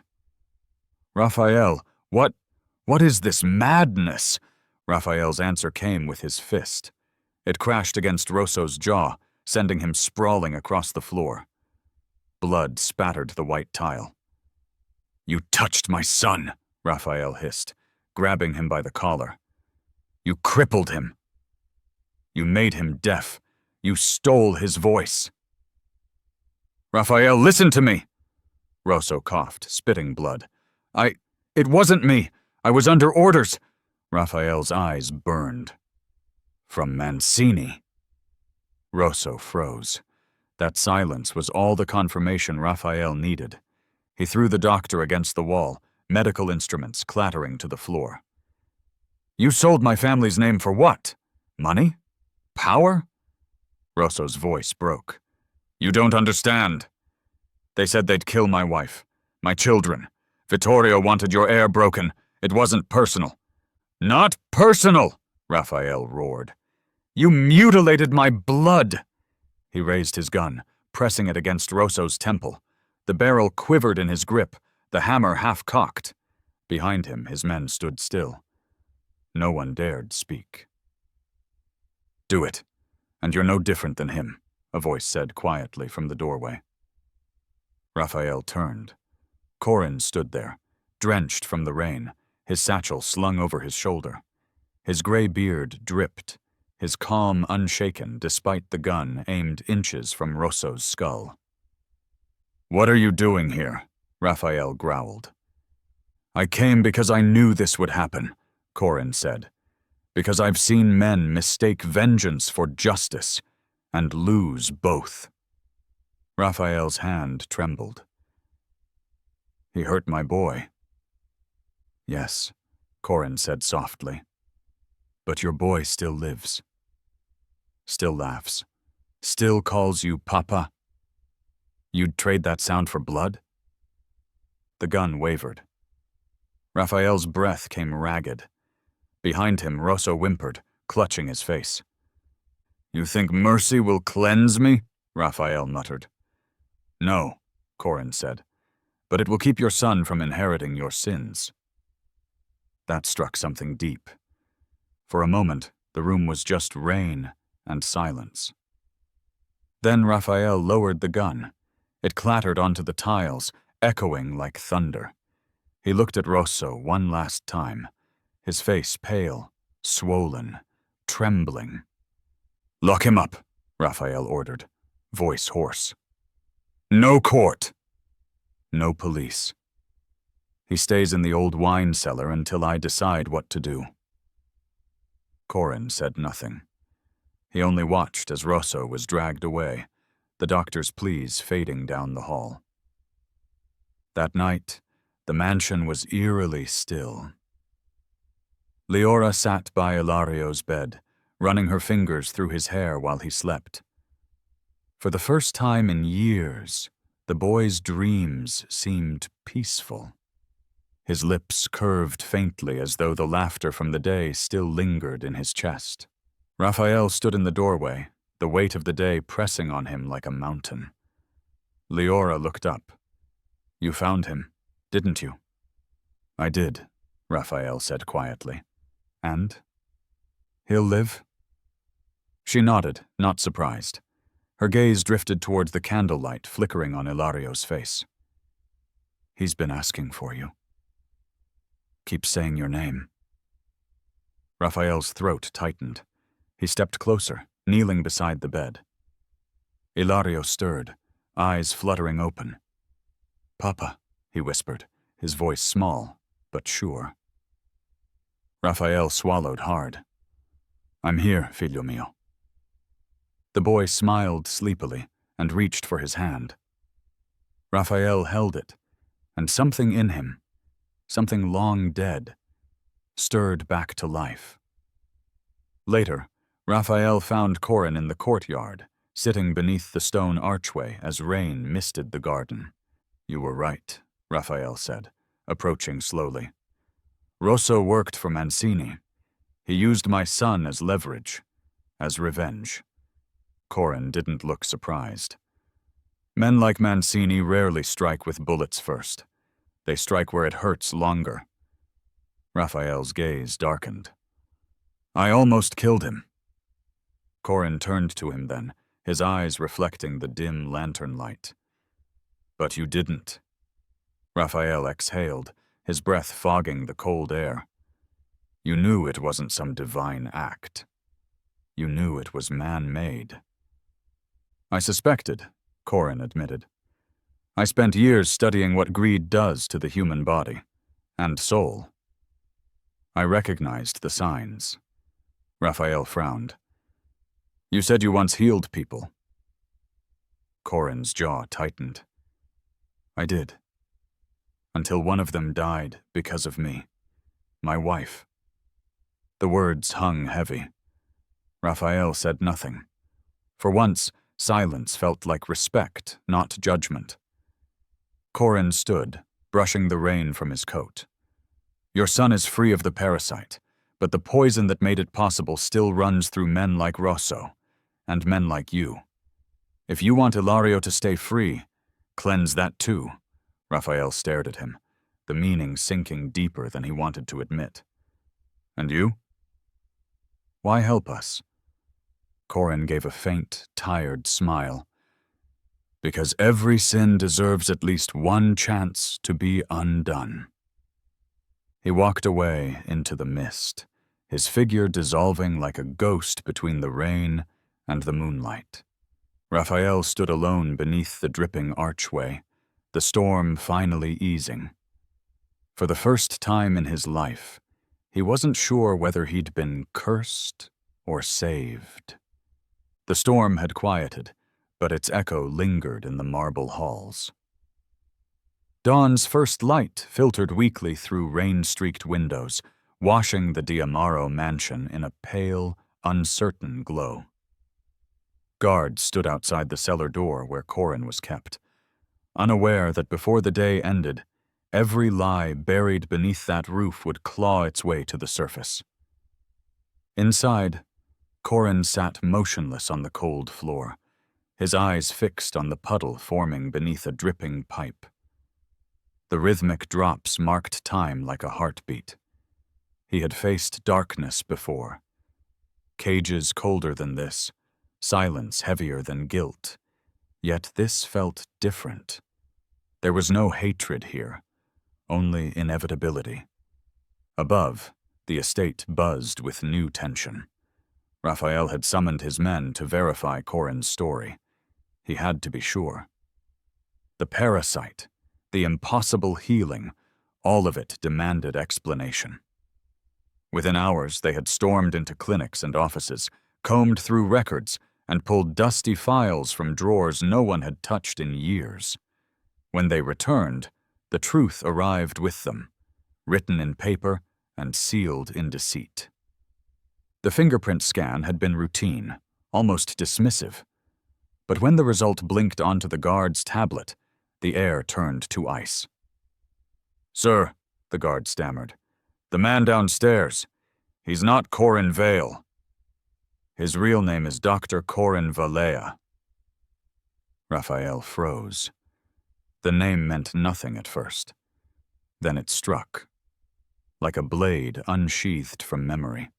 "Raphael, what is this madness?" Raphael's answer came with his fist. It crashed against Rosso's jaw, sending him sprawling across the floor. Blood spattered the white tile. "You touched my son," Raphael hissed, grabbing him by the collar. "You crippled him. You made him deaf. You stole his voice." "Raphael, listen to me!" Rosso coughed, spitting blood. It wasn't me. I was under orders." Raphael's eyes burned. "From Mancini." Rosso froze. That silence was all the confirmation Raphael needed. He threw the doctor against the wall, medical instruments clattering to the floor. You sold my family's name for what? Money? Power? Rosso's voice broke. You don't understand. They said they'd kill my wife, my children. Vittorio wanted your air broken. It wasn't personal. Not personal, Raphael roared. You mutilated my blood. He raised his gun, pressing it against Rosso's temple. The barrel quivered in his grip, the hammer half-cocked. Behind him, his men stood still. No one dared speak. Do it, and you're no different than him, a voice said quietly from the doorway. Raphael turned. Corin stood there, drenched from the rain, his satchel slung over his shoulder. His gray beard dripped, his calm unshaken despite the gun aimed inches from Rosso's skull. What are you doing here? Raphael growled. I came because I knew this would happen, Corin said. Because I've seen men mistake vengeance for justice and lose both. Raphael's hand trembled. He hurt my boy. Yes, Corin said softly. But your boy still lives. Still laughs. Still calls you Papa. You'd trade that sound for blood? The gun wavered. Raphael's breath came ragged. Behind him, Rosso whimpered, clutching his face. You think mercy will cleanse me? Raphael muttered. No, Corin said, but it will keep your son from inheriting your sins. That struck something deep. For a moment, the room was just rain and silence. Then Raphael lowered the gun. It clattered onto the tiles, echoing like thunder. He looked at Rosso one last time, his face pale, swollen, trembling. Lock him up, Raphael ordered, voice hoarse. No court. No police. He stays in the old wine cellar until I decide what to do. Corin said nothing. He only watched as Rosso was dragged away, the doctor's pleas fading down the hall. That night, the mansion was eerily still. Liora sat by Ilario's bed, running her fingers through his hair while he slept. For the first time in years, the boy's dreams seemed peaceful. His lips curved faintly as though the laughter from the day still lingered in his chest. Raphael stood in the doorway, the weight of the day pressing on him like a mountain. Liora looked up. You found him, didn't you? I did, Raphael said quietly. And? He'll live? She nodded, not surprised. Her gaze drifted towards the candlelight flickering on Ilario's face. He's been asking for you. Keep saying your name. Raphael's throat tightened. He stepped closer, kneeling beside the bed. Ilario stirred, eyes fluttering open. Papa, he whispered, his voice small, but sure. Raphael swallowed hard. I'm here, figlio mio. The boy smiled sleepily and reached for his hand. Raphael held it, and something in him, something long dead, stirred back to life. Later, Raphael found Corin in the courtyard, sitting beneath the stone archway as rain misted the garden. You were right, Raphael said, approaching slowly. Rosso worked for Mancini. He used my son as leverage, as revenge. Corin didn't look surprised. Men like Mancini rarely strike with bullets first. They strike where it hurts longer. Raphael's gaze darkened. I almost killed him. Corin turned to him then, his eyes reflecting the dim lantern light. But you didn't. Raphael exhaled, his breath fogging the cold air. You knew it wasn't some divine act. You knew it was man-made. I suspected, Corin admitted. I spent years studying what greed does to the human body and soul. I recognized the signs. Raphael frowned. You said you once healed people. Corin's jaw tightened. I did. Until one of them died because of me. My wife. The words hung heavy. Raphael said nothing. For once, silence felt like respect, not judgment. Corin stood, brushing the rain from his coat. Your son is free of the parasite, but the poison that made it possible still runs through men like Rosso, and men like you. If you want Ilario to stay free, cleanse that too. Raphael stared at him, the meaning sinking deeper than he wanted to admit. And you? Why help us? Corin gave a faint, tired smile. Because every sin deserves at least one chance to be undone. He walked away into the mist, his figure dissolving like a ghost between the rain and the moonlight. Raphael stood alone beneath the dripping archway, the storm finally easing. For the first time in his life, he wasn't sure whether he'd been cursed or saved. The storm had quieted, but its echo lingered in the marble halls. Dawn's first light filtered weakly through rain-streaked windows, washing the D'Amaro mansion in a pale, uncertain glow. Guards stood outside the cellar door where Corin was kept, unaware that before the day ended, every lie buried beneath that roof would claw its way to the surface. Inside, Corin sat motionless on the cold floor, his eyes fixed on the puddle forming beneath a dripping pipe. The rhythmic drops marked time like a heartbeat. He had faced darkness before. Cages colder than this, silence heavier than guilt. Yet this felt different. There was no hatred here, only inevitability. Above, the estate buzzed with new tension. Raphael had summoned his men to verify Corin's story. He had to be sure. The parasite, the impossible healing, all of it demanded explanation. Within hours, they had stormed into clinics and offices, combed through records, and pulled dusty files from drawers no one had touched in years. When they returned, the truth arrived with them, written in paper and sealed in deceit. The fingerprint scan had been routine, almost dismissive. But when the result blinked onto the guard's tablet, the air turned to ice. "Sir," the guard stammered, "the man downstairs. He's not Corin Vale. His real name is Dr. Corin Valea." Raphael froze. The name meant nothing at first. Then it struck, like a blade unsheathed from memory.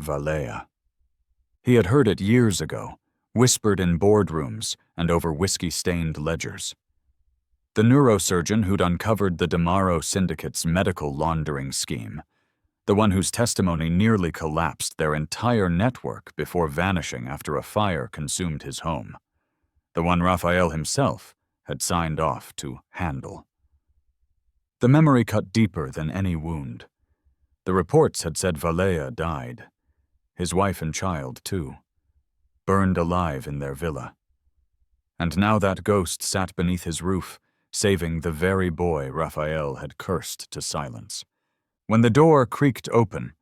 Valea. He had heard it years ago, whispered in boardrooms and over whiskey-stained ledgers. The neurosurgeon who'd uncovered the D'Amaro syndicate's medical laundering scheme, the one whose testimony nearly collapsed their entire network before vanishing after a fire consumed his home, the one Raphael himself had signed off to handle. The memory cut deeper than any wound. The reports had said Valea died. His wife and child, too, burned alive in their villa. And now that ghost sat beneath his roof, saving the very boy Raphael had cursed to silence. When the door creaked open,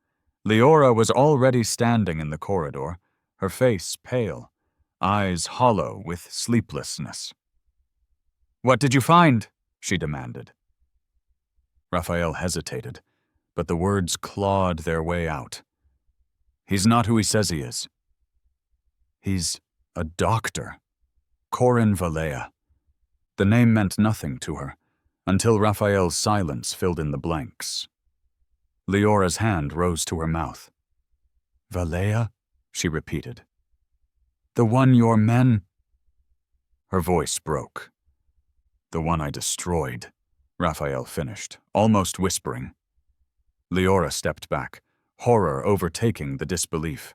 Liora was already standing in the corridor, her face pale, eyes hollow with sleeplessness. "What did you find?" she demanded. Raphael hesitated, but the words clawed their way out. "He's not who he says he is. He's a doctor. Corin Valea." The name meant nothing to her, until Raphael's silence filled in the blanks. Leora's hand rose to her mouth. "Valea?" she repeated. "The one your men—" Her voice broke. "The one I destroyed," Raphael finished, almost whispering. Liora stepped back, horror overtaking the disbelief.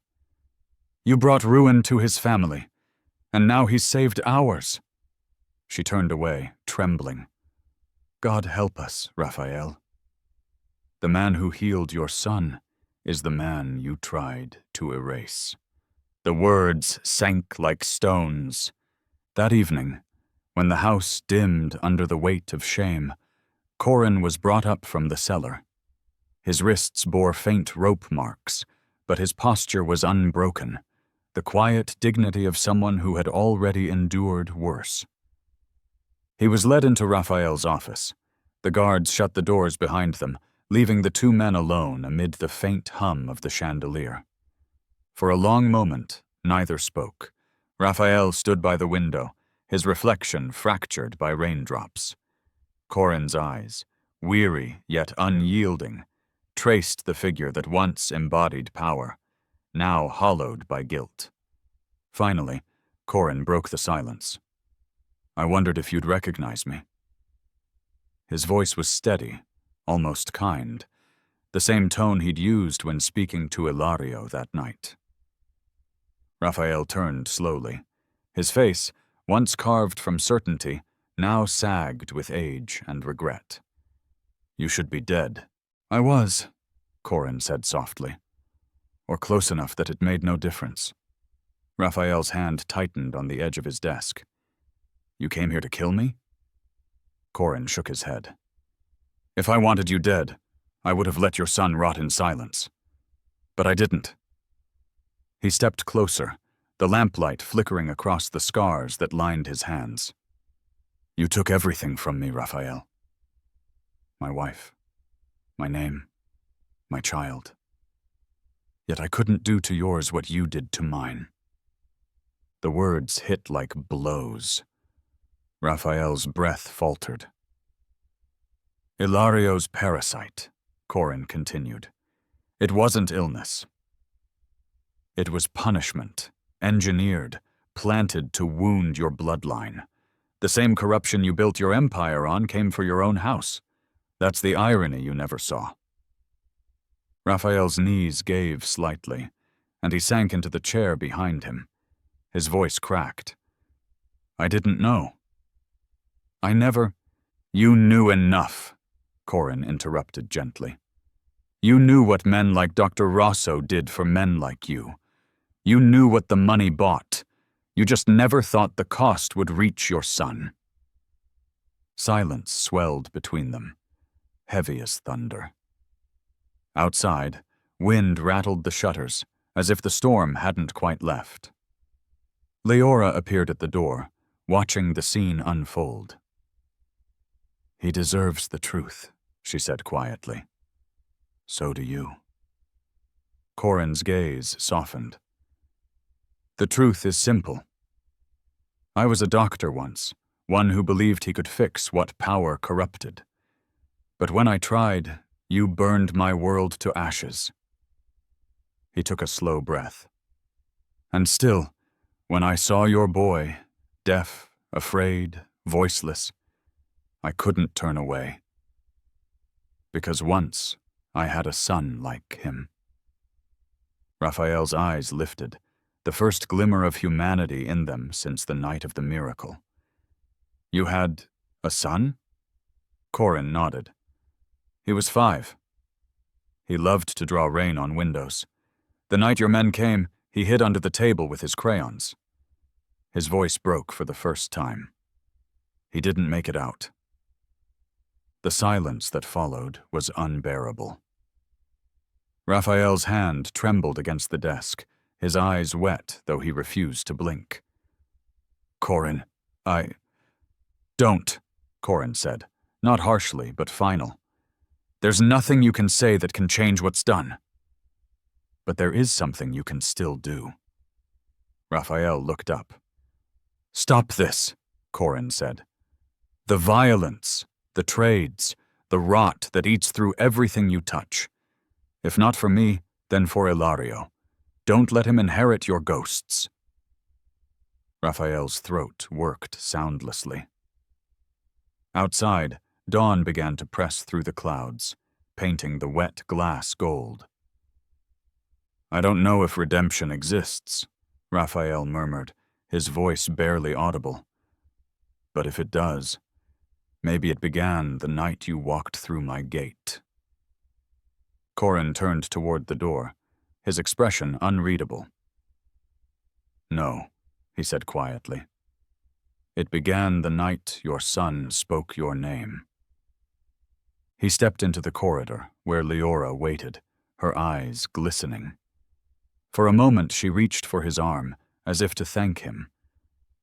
"You brought ruin to his family, and now he's saved ours." She turned away, trembling. "God help us, Raphael. The man who healed your son is the man you tried to erase." The words sank like stones. That evening, when the house dimmed under the weight of shame, Corin was brought up from the cellar. His wrists bore faint rope marks, but his posture was unbroken, the quiet dignity of someone who had already endured worse. He was led into Raphael's office. The guards shut the doors behind them, leaving the two men alone amid the faint hum of the chandelier. For a long moment, neither spoke. Raphael stood by the window, his reflection fractured by raindrops. Corin's eyes, weary yet unyielding, traced the figure that once embodied power, now hollowed by guilt. Finally, Corin broke the silence. "I wondered if you'd recognize me." His voice was steady, almost kind, the same tone he'd used when speaking to Ilario that night. Raphael turned slowly. His face, once carved from certainty, now sagged with age and regret. "You should be dead." "I was," Corin said softly. "Or close enough that it made no difference." Raphael's hand tightened on the edge of his desk. "You came here to kill me?" Corin shook his head. "If I wanted you dead, I would have let your son rot in silence. But I didn't." He stepped closer, the lamplight flickering across the scars that lined his hands. "You took everything from me, Raphael. My wife, my name, my child. Yet I couldn't do to yours what you did to mine." The words hit like blows. Raphael's breath faltered. "Ilario's parasite," Corin continued. "It wasn't illness. It was punishment, engineered, planted to wound your bloodline. The same corruption you built your empire on came for your own house. That's the irony you never saw." Raphael's knees gave slightly, and he sank into the chair behind him. His voice cracked. "I didn't know. I never—" "You knew enough," Corin interrupted gently. "You knew what men like Dr. Rosso did for men like you. You knew what the money bought. You just never thought the cost would reach your son." Silence swelled between them, heavy as thunder. Outside, wind rattled the shutters, as if the storm hadn't quite left. Liora appeared at the door, watching the scene unfold. "He deserves the truth," she said quietly. "So do you." Corin's gaze softened. "The truth is simple. I was a doctor once, one who believed he could fix what power corrupted. But when I tried, you burned my world to ashes." He took a slow breath. "And still, when I saw your boy, deaf, afraid, voiceless, I couldn't turn away. Because once I had a son like him." Raphael's eyes lifted, the first glimmer of humanity in them since the night of the miracle. "You had a son?" Corin nodded. "He was 5. He loved to draw rain on windows. The night your men came, he hid under the table with his crayons." His voice broke for the first time. "He didn't make it out." The silence that followed was unbearable. Raphael's hand trembled against the desk, his eyes wet, though he refused to blink. "Corin, Don't," Corin said, not harshly, but final. "There's nothing you can say that can change what's done. But there is something you can still do." Raphael looked up. "Stop this," Corin said. "The violence, the trades, the rot that eats through everything you touch. If not for me, then for Ilario. Don't let him inherit your ghosts." Raphael's throat worked soundlessly. Outside, dawn began to press through the clouds, painting the wet glass gold. "I don't know if redemption exists," Raphael murmured, his voice barely audible. "But if it does, maybe it began the night you walked through my gate." Corin turned toward the door, his expression unreadable. "No," he said quietly. It began the night your son spoke your name. He stepped into the corridor, where Liora waited, her eyes glistening. For a moment she reached for his arm, as if to thank him,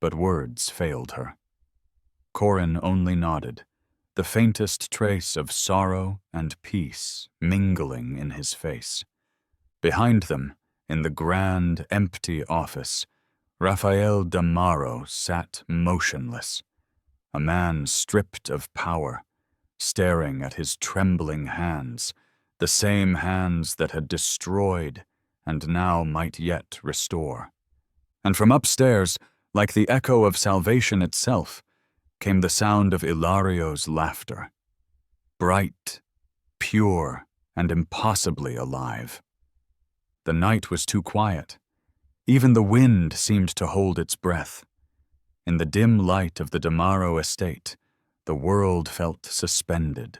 but words failed her. Corin only nodded, the faintest trace of sorrow and peace mingling in his face. Behind them, in the grand, empty office, Liora D'Amaro sat motionless, a man stripped of power, staring at his trembling hands, the same hands that had destroyed and now might yet restore. And from upstairs, like the echo of salvation itself, came the sound of Ilario's laughter, bright, pure, and impossibly alive. The night was too quiet. Even the wind seemed to hold its breath. In the dim light of the D'Amaro estate, the world felt suspended,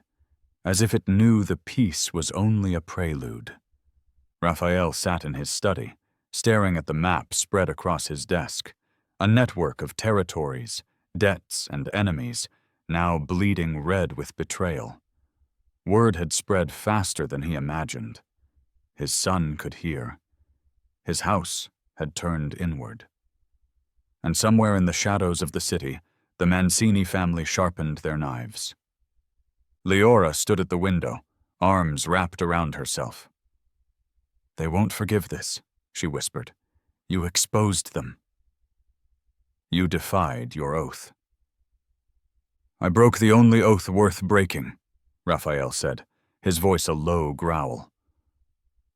as if it knew the peace was only a prelude. Raphael sat in his study, staring at the map spread across his desk, a network of territories, debts, and enemies, now bleeding red with betrayal. Word had spread faster than he imagined. His son could hear. His house had turned inward. And somewhere in the shadows of the city, the Mancini family sharpened their knives. Liora stood at the window, arms wrapped around herself. "They won't forgive this," she whispered. "You exposed them. You defied your oath." "I broke the only oath worth breaking," Raphael said, his voice a low growl.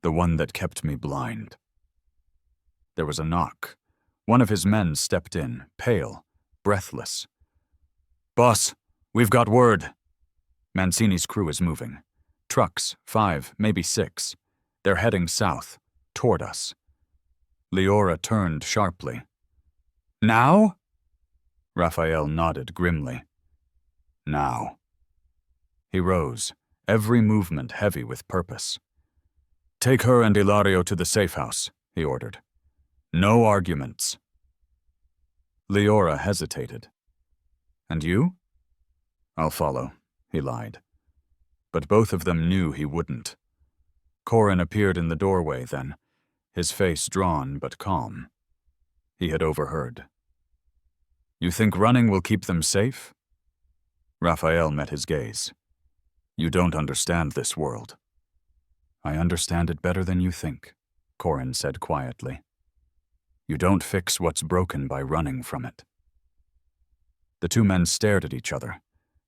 "The one that kept me blind." There was a knock. One of his men stepped in, pale, breathless. "Boss, we've got word." Mancini's crew is moving. Trucks, 5, maybe 6. They're heading south, toward us. Liora turned sharply. "Now?" Raphael nodded grimly. "Now." He rose, every movement heavy with purpose. "Take her and Ilario to the safe house," he ordered. "No arguments." Liora hesitated. "And you?" "I'll follow," he lied. But both of them knew he wouldn't. Corin appeared in the doorway then, his face drawn but calm. He had overheard. "You think running will keep them safe?" Raphael met his gaze. "You don't understand this world." "I understand it better than you think," Corin said quietly. "You don't fix what's broken by running from it." The two men stared at each other,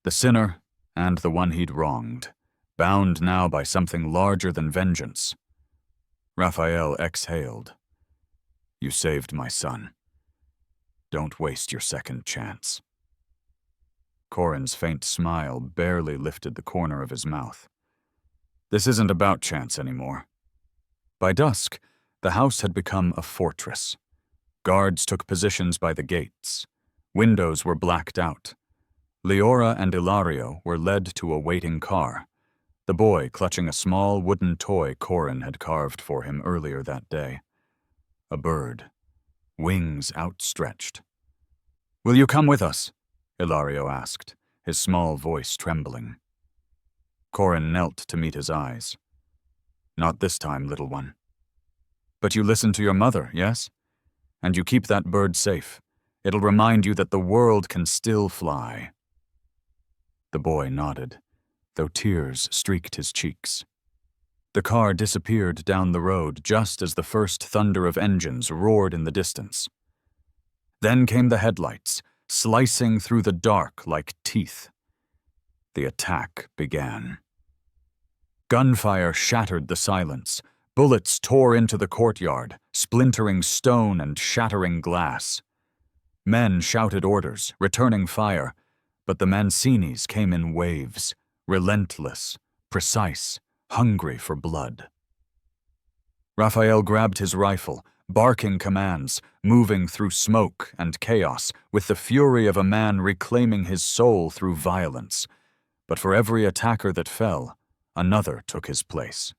the sinner and the one he'd wronged, bound now by something larger than vengeance. Raphael exhaled. "You saved my son. Don't waste your second chance." Corin's faint smile barely lifted the corner of his mouth. "This isn't about chance anymore." By dusk, the house had become a fortress. Guards took positions by the gates. Windows were blacked out. Liora and Ilario were led to a waiting car, the boy clutching a small wooden toy Corin had carved for him earlier that day. A bird, wings outstretched. "Will you come with us?" Ilario asked, his small voice trembling. Corin knelt to meet his eyes. "Not this time, little one." "But you listen to your mother, yes? And you keep that bird safe. It'll remind you that the world can still fly." The boy nodded, though tears streaked his cheeks. The car disappeared down the road just as the first thunder of engines roared in the distance. Then came the headlights, slicing through the dark like teeth. The attack began. Gunfire shattered the silence. Bullets tore into the courtyard, splintering stone and shattering glass. Men shouted orders, returning fire, but the Mancinis came in waves, relentless, precise, hungry for blood. Raphael grabbed his rifle, barking commands, moving through smoke and chaos with the fury of a man reclaiming his soul through violence. But for every attacker that fell, another took his place.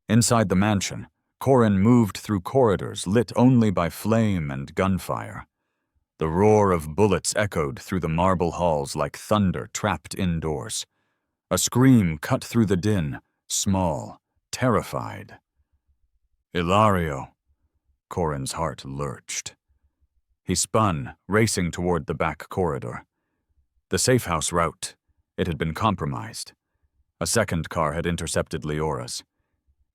Inside the mansion, Corin moved through corridors lit only by flame and gunfire. The roar of bullets echoed through the marble halls like thunder trapped indoors. A scream cut through the din, small, terrified. Ilario! Corin's heart lurched. He spun, racing toward the back corridor. The safe-house route. It had been compromised. A second car had intercepted Leora's.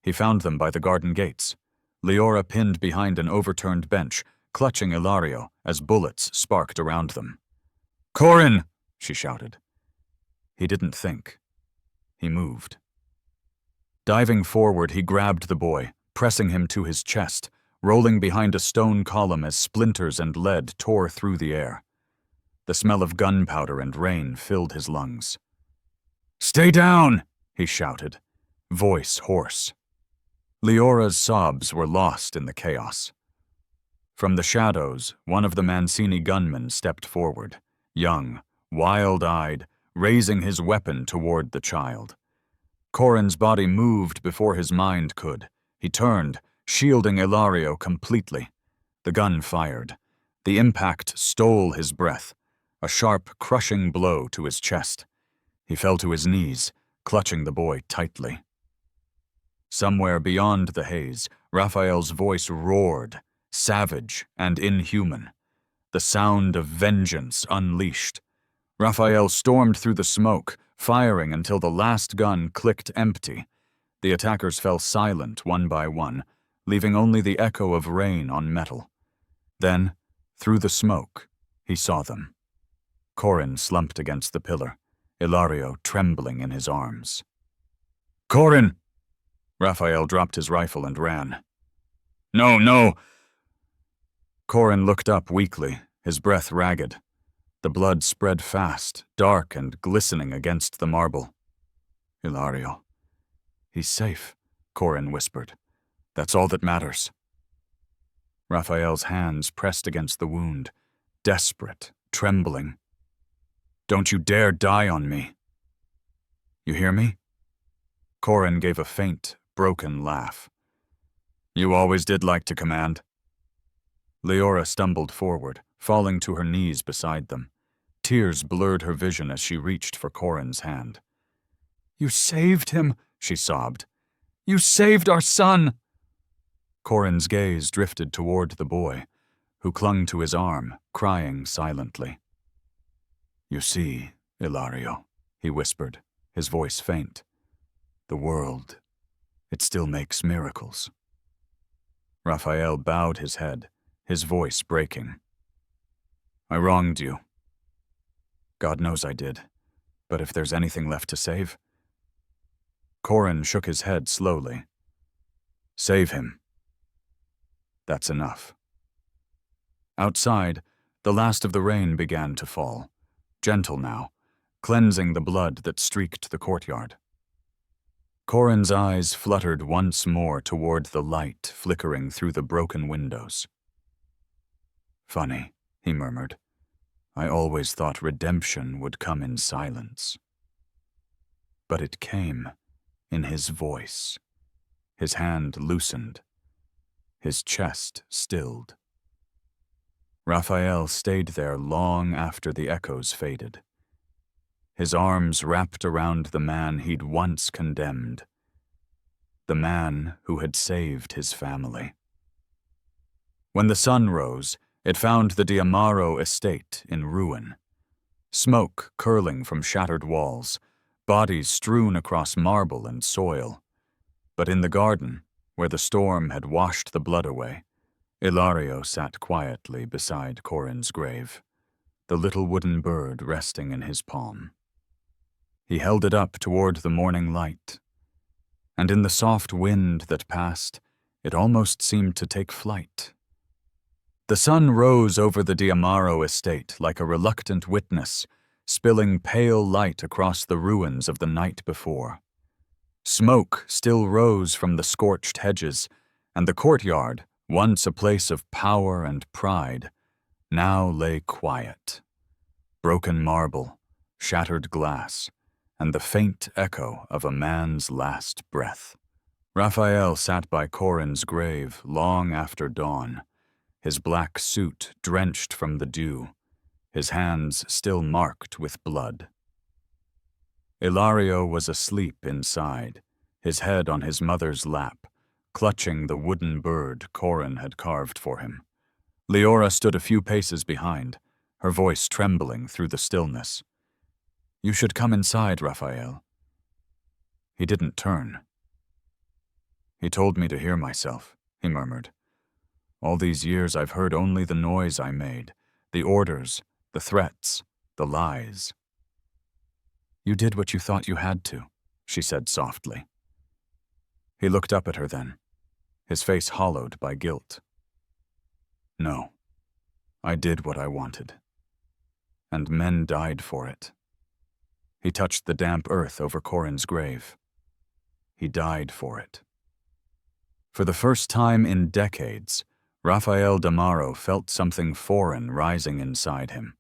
He found them by the garden gates. Liora pinned behind an overturned bench, clutching Ilario as bullets sparked around them. "Corin!" she shouted. He didn't think. He moved. Diving forward, he grabbed the boy, pressing him to his chest, rolling behind a stone column as splinters and lead tore through the air. The smell of gunpowder and rain filled his lungs. "Stay down!" he shouted, voice hoarse. Leora's sobs were lost in the chaos. From the shadows, one of the Mancini gunmen stepped forward, young, wild-eyed, raising his weapon toward the child. Corin's body moved before his mind could. He turned, shielding Ilario completely. The gun fired. The impact stole his breath, a sharp, crushing blow to his chest. He fell to his knees, clutching the boy tightly. Somewhere beyond the haze, Raphael's voice roared, savage and inhuman. The sound of vengeance unleashed. Raphael stormed through the smoke, firing until the last gun clicked empty. The attackers fell silent one by one, leaving only the echo of rain on metal. Then, through the smoke, he saw them. Corin slumped against the pillar, Ilario trembling in his arms. "Corin!" Raphael dropped his rifle and ran. "No, no!" Corin looked up weakly, his breath ragged. The blood spread fast, dark and glistening against the marble. "Ilario. He's safe," Corin whispered. "That's all that matters." Raphael's hands pressed against the wound, desperate, trembling. "Don't you dare die on me." "You hear me?" Corin gave a faint, broken laugh. "You always did like to command." Liora stumbled forward, falling to her knees beside them. Tears blurred her vision as she reached for Corin's hand. "You saved him," she sobbed. "You saved our son!" Corin's gaze drifted toward the boy, who clung to his arm, crying silently. "You see, Ilario," he whispered, his voice faint. "The world, it still makes miracles." Raphael bowed his head, his voice breaking. "I wronged you. God knows I did, but if there's anything left to save..." Corin shook his head slowly. "Save him. That's enough." Outside, the last of the rain began to fall, gentle now, cleansing the blood that streaked the courtyard. Corin's eyes fluttered once more toward the light flickering through the broken windows. "Funny," he murmured. "I always thought redemption would come in silence." But it came in his voice. His hand loosened. His chest stilled. Raphael stayed there long after the echoes faded. His arms wrapped around the man he'd once condemned. The man who had saved his family. When the sun rose, it found the D'Amaro estate in ruin. Smoke curling from shattered walls, bodies strewn across marble and soil. But in the garden, where the storm had washed the blood away, Ilario sat quietly beside Corin's grave, the little wooden bird resting in his palm. He held it up toward the morning light, and in the soft wind that passed, it almost seemed to take flight. The sun rose over the D'Amaro estate like a reluctant witness, spilling pale light across the ruins of the night before. Smoke still rose from the scorched hedges, and the courtyard, once a place of power and pride, now lay quiet. Broken marble, shattered glass, and the faint echo of a man's last breath. Raphael sat by Corin's grave long after dawn, his black suit drenched from the dew, his hands still marked with blood. Ilario was asleep inside, his head on his mother's lap, clutching the wooden bird Corin had carved for him. Liora stood a few paces behind, her voice trembling through the stillness. "You should come inside, Raphael." He didn't turn. "He told me to hear myself," he murmured. "All these years I've heard only the noise I made, the orders, the threats, the lies." "You did what you thought you had to," she said softly. He looked up at her then, his face hollowed by guilt. "No, I did what I wanted. And men died for it." He touched the damp earth over Corin's grave. He died for it. For the first time in decades, Liora D'Amaro felt something foreign rising inside him.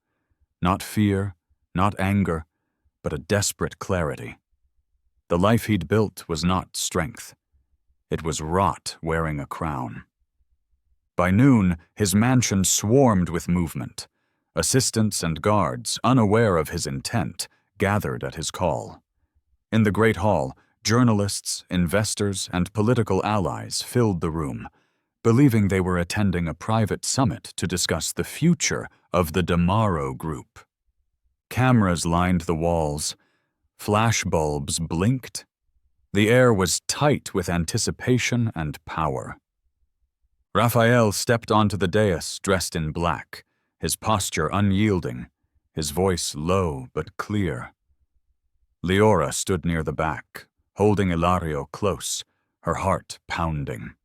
Not fear, not anger, but a desperate clarity. The life he'd built was not strength. It was rot wearing a crown. By noon, his mansion swarmed with movement. Assistants and guards, unaware of his intent, gathered at his call. In the Great Hall, journalists, investors, and political allies filled the room, believing they were attending a private summit to discuss the future of the D'Amaro Group. Cameras lined the walls. Flash bulbs blinked. The air was tight with anticipation and power. Raphael stepped onto the dais dressed in black, his posture unyielding, his voice low but clear. Liora stood near the back, holding Ilario close, her heart pounding.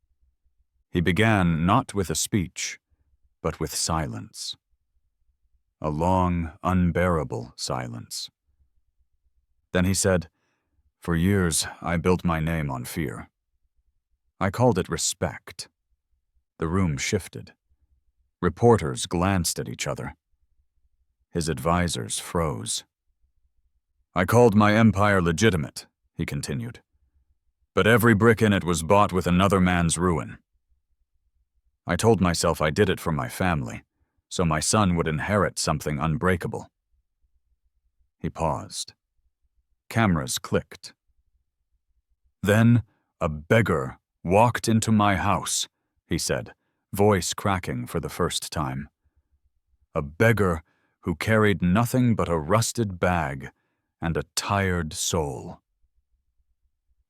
He began not with a speech, but with silence. A long, unbearable silence. Then he said, "For years, I built my name on fear. I called it respect." The room shifted. Reporters glanced at each other. His advisors froze. "I called my empire legitimate," he continued. "But every brick in it was bought with another man's ruin. I told myself I did it for my family, so my son would inherit something unbreakable." He paused. Cameras clicked. "Then a beggar walked into my house," he said, voice cracking for the first time. "A beggar who carried nothing but a rusted bag and a tired soul.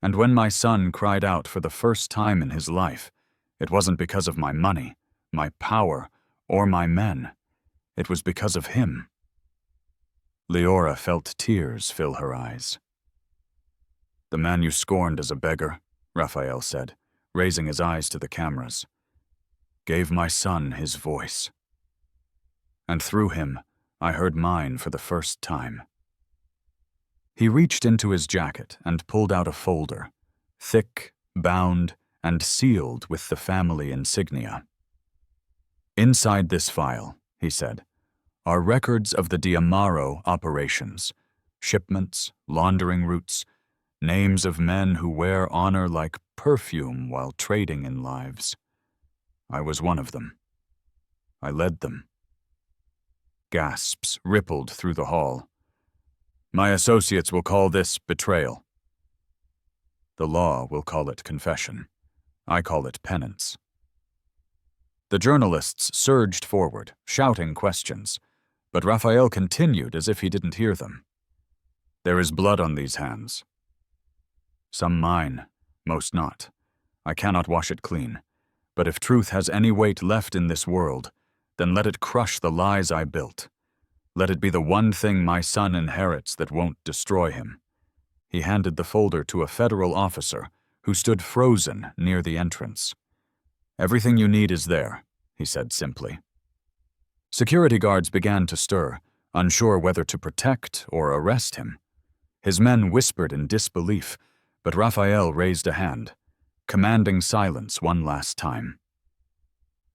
And when my son cried out for the first time in his life, it wasn't because of my money, my power, or my men. It was because of him." Liora felt tears fill her eyes. "The man you scorned as a beggar," Raphael said, raising his eyes to the cameras, "gave my son his voice. And through him, I heard mine for the first time." He reached into his jacket and pulled out a folder, thick, bound, and sealed with the family insignia. "Inside this file," he said, "are records of the D'Amaro operations, shipments, laundering routes, names of men who wear honor like perfume while trading in lives. I was one of them. I led them." Gasps rippled through the hall. "My associates will call this betrayal. The law will call it confession. I call it penance." The journalists surged forward, shouting questions, but Raphael continued as if he didn't hear them. "There is blood on these hands. Some mine, most not. I cannot wash it clean. But if truth has any weight left in this world, then let it crush the lies I built. Let it be the one thing my son inherits that won't destroy him." He handed the folder to a federal officer who stood frozen near the entrance. "Everything you need is there," he said simply. Security guards began to stir, unsure whether to protect or arrest him. His men whispered in disbelief, but Raphael raised a hand, commanding silence one last time.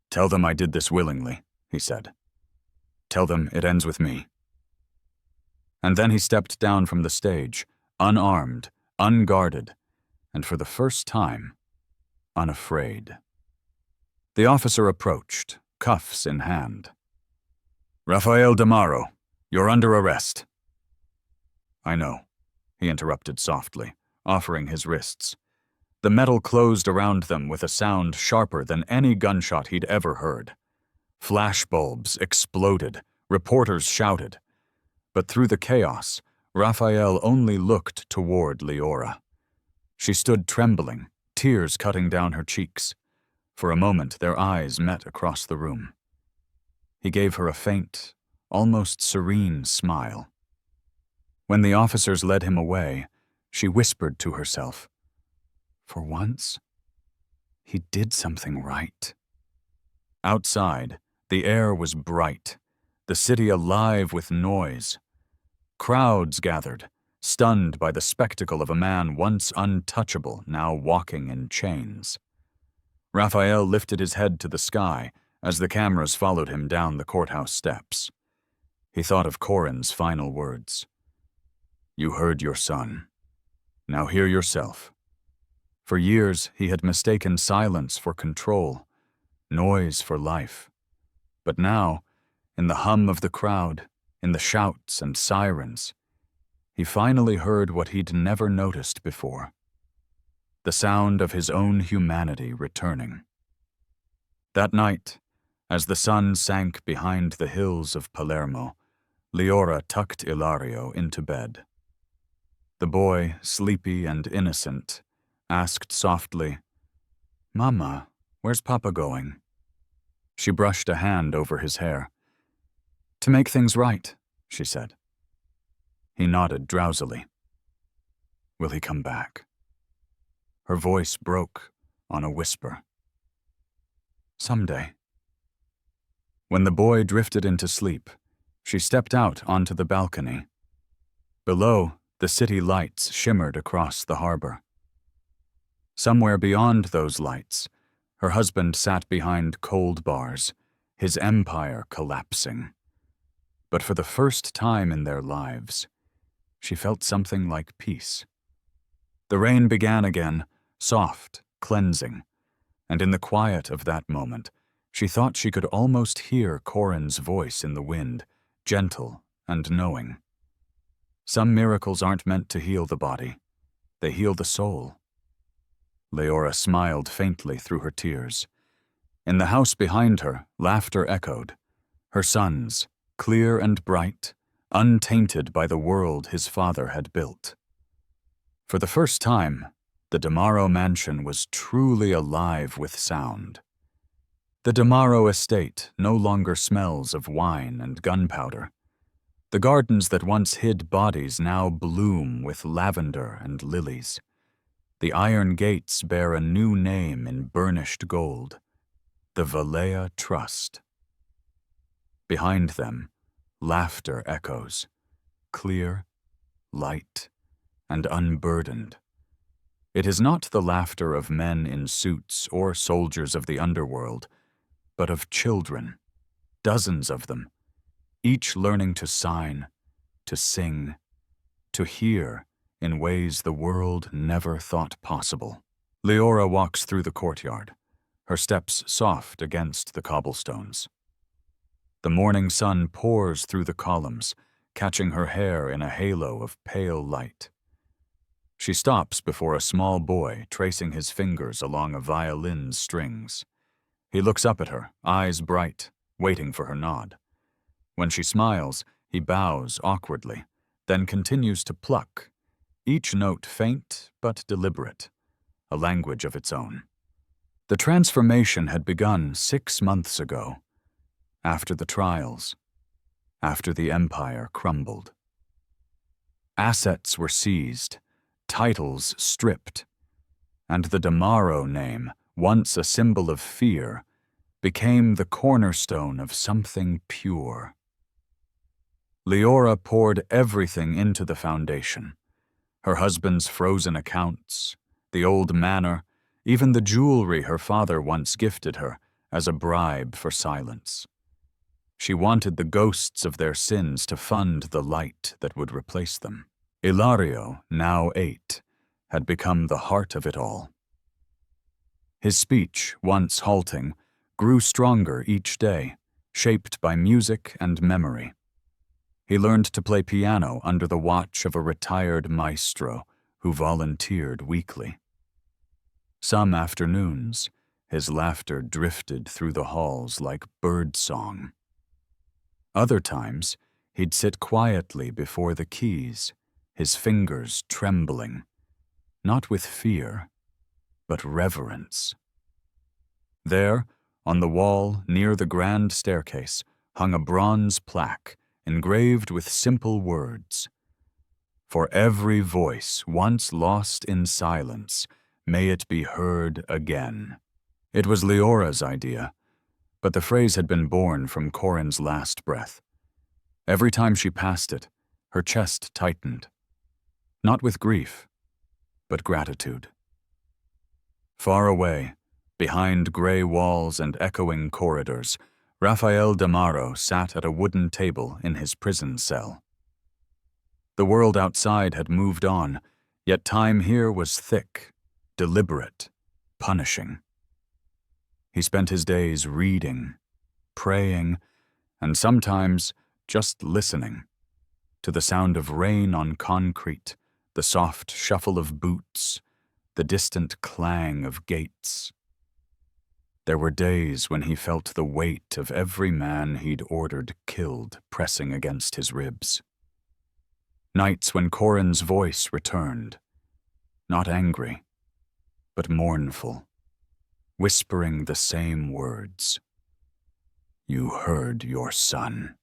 "Tell them I did this willingly," he said. "Tell them it ends with me." And then he stepped down from the stage, unarmed, unguarded, and for the first time, unafraid. The officer approached, cuffs in hand. "Liora D'Amaro, you're under arrest." "I know," he interrupted softly, offering his wrists. The metal closed around them with a sound sharper than any gunshot he'd ever heard. Flashbulbs exploded, reporters shouted. But through the chaos, Raphael only looked toward Liora. She stood trembling, tears cutting down her cheeks. For a moment, their eyes met across the room. He gave her a faint, almost serene smile. When the officers led him away, she whispered to herself, "For once, he did something right." Outside, the air was bright, the city alive with noise. Crowds gathered, stunned by the spectacle of a man once untouchable now walking in chains. Raphael lifted his head to the sky as the cameras followed him down the courthouse steps. He thought of Corin's final words. "You heard your son. Now hear yourself." For years, he had mistaken silence for control, noise for life. But now, in the hum of the crowd, in the shouts and sirens, he finally heard what he'd never noticed before. The sound of his own humanity returning. That night, as the sun sank behind the hills of Palermo, Liora tucked Ilario into bed. The boy, sleepy and innocent, asked softly, "Mama, where's Papa going?" She brushed a hand over his hair. "To make things right," she said. He nodded drowsily. "Will he come back?" Her voice broke on a whisper. "Someday." When the boy drifted into sleep, she stepped out onto the balcony. Below, the city lights shimmered across the harbor. Somewhere beyond those lights, her husband sat behind cold bars, his empire collapsing. But for the first time in their lives, she felt something like peace. The rain began again, soft, cleansing, and in the quiet of that moment, she thought she could almost hear Corin's voice in the wind, gentle and knowing. Some miracles aren't meant to heal the body. They heal the soul. Liora smiled faintly through her tears. In the house behind her, laughter echoed. Her son's, clear and bright, untainted by the world his father had built. For the first time, the D'Amaro mansion was truly alive with sound. The D'Amaro estate no longer smells of wine and gunpowder. The gardens that once hid bodies now bloom with lavender and lilies. The iron gates bear a new name in burnished gold, the Valea Trust. Behind them, laughter echoes, clear, light, and unburdened. It is not the laughter of men in suits or soldiers of the underworld, but of children, dozens of them, each learning to sign, to sing, to hear in ways the world never thought possible. Liora walks through the courtyard, her steps soft against the cobblestones. The morning sun pours through the columns, catching her hair in a halo of pale light. She stops before a small boy tracing his fingers along a violin's strings. He looks up at her, eyes bright, waiting for her nod. When she smiles, he bows awkwardly, then continues to pluck, each note faint but deliberate, a language of its own. The transformation had begun 6 months ago, after the trials, after the empire crumbled. Assets were seized, titles stripped, and the D'Amaro name, once a symbol of fear, became the cornerstone of something pure. Liora poured everything into the foundation. Her husband's frozen accounts, the old manor, even the jewelry her father once gifted her as a bribe for silence. She wanted the ghosts of their sins to fund the light that would replace them. Ilario, now 8, had become the heart of it all. His speech, once halting, grew stronger each day, shaped by music and memory. He learned to play piano under the watch of a retired maestro who volunteered weekly. Some afternoons, his laughter drifted through the halls like birdsong. Other times, he'd sit quietly before the keys, his fingers trembling, not with fear, but reverence. There, on the wall near the grand staircase, hung a bronze plaque engraved with simple words. For every voice once lost in silence, may it be heard again. It was Liora's idea, but the phrase had been born from Corin's last breath. Every time she passed it, her chest tightened. Not with grief, but gratitude. Far away, behind gray walls and echoing corridors, Liora D'Amaro sat at a wooden table in his prison cell. The world outside had moved on, yet time here was thick, deliberate, punishing. He spent his days reading, praying, and sometimes just listening to the sound of rain on concrete, the soft shuffle of boots, the distant clang of gates. There were days when he felt the weight of every man he'd ordered killed pressing against his ribs. Nights when Corin's voice returned, not angry, but mournful, whispering the same words. You heard your son.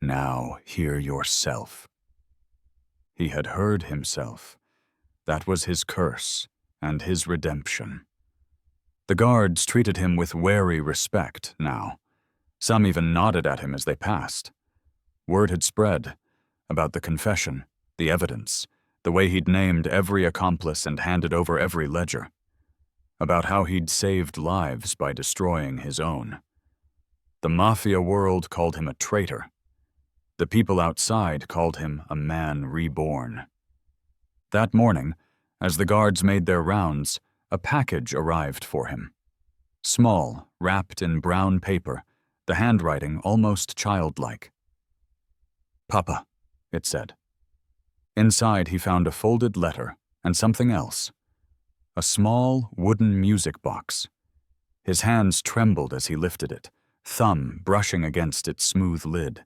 Now hear yourself. He had heard himself. That was his curse and his redemption. The guards treated him with wary respect now. Some even nodded at him as they passed. Word had spread about the confession, the evidence, the way he'd named every accomplice and handed over every ledger, about how he'd saved lives by destroying his own. The Mafia world called him a traitor. The people outside called him a man reborn. That morning, as the guards made their rounds, a package arrived for him. Small, wrapped in brown paper, the handwriting almost childlike. Papa, it said. Inside he found a folded letter and something else. A small wooden music box. His hands trembled as he lifted it, thumb brushing against its smooth lid.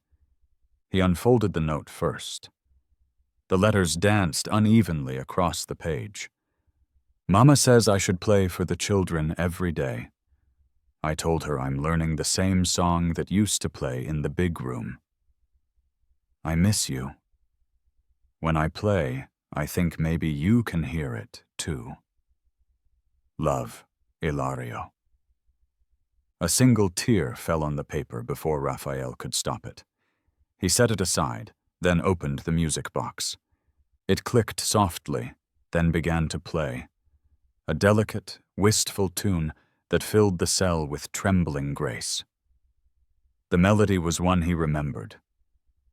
He unfolded the note first. The letters danced unevenly across the page. Mama says I should play for the children every day. I told her I'm learning the same song that used to play in the big room. I miss you. When I play, I think maybe you can hear it, too. Love, Ilario. A single tear fell on the paper before Raphael could stop it. He set it aside, then opened the music box. It clicked softly, then began to play. A delicate, wistful tune that filled the cell with trembling grace. The melody was one he remembered.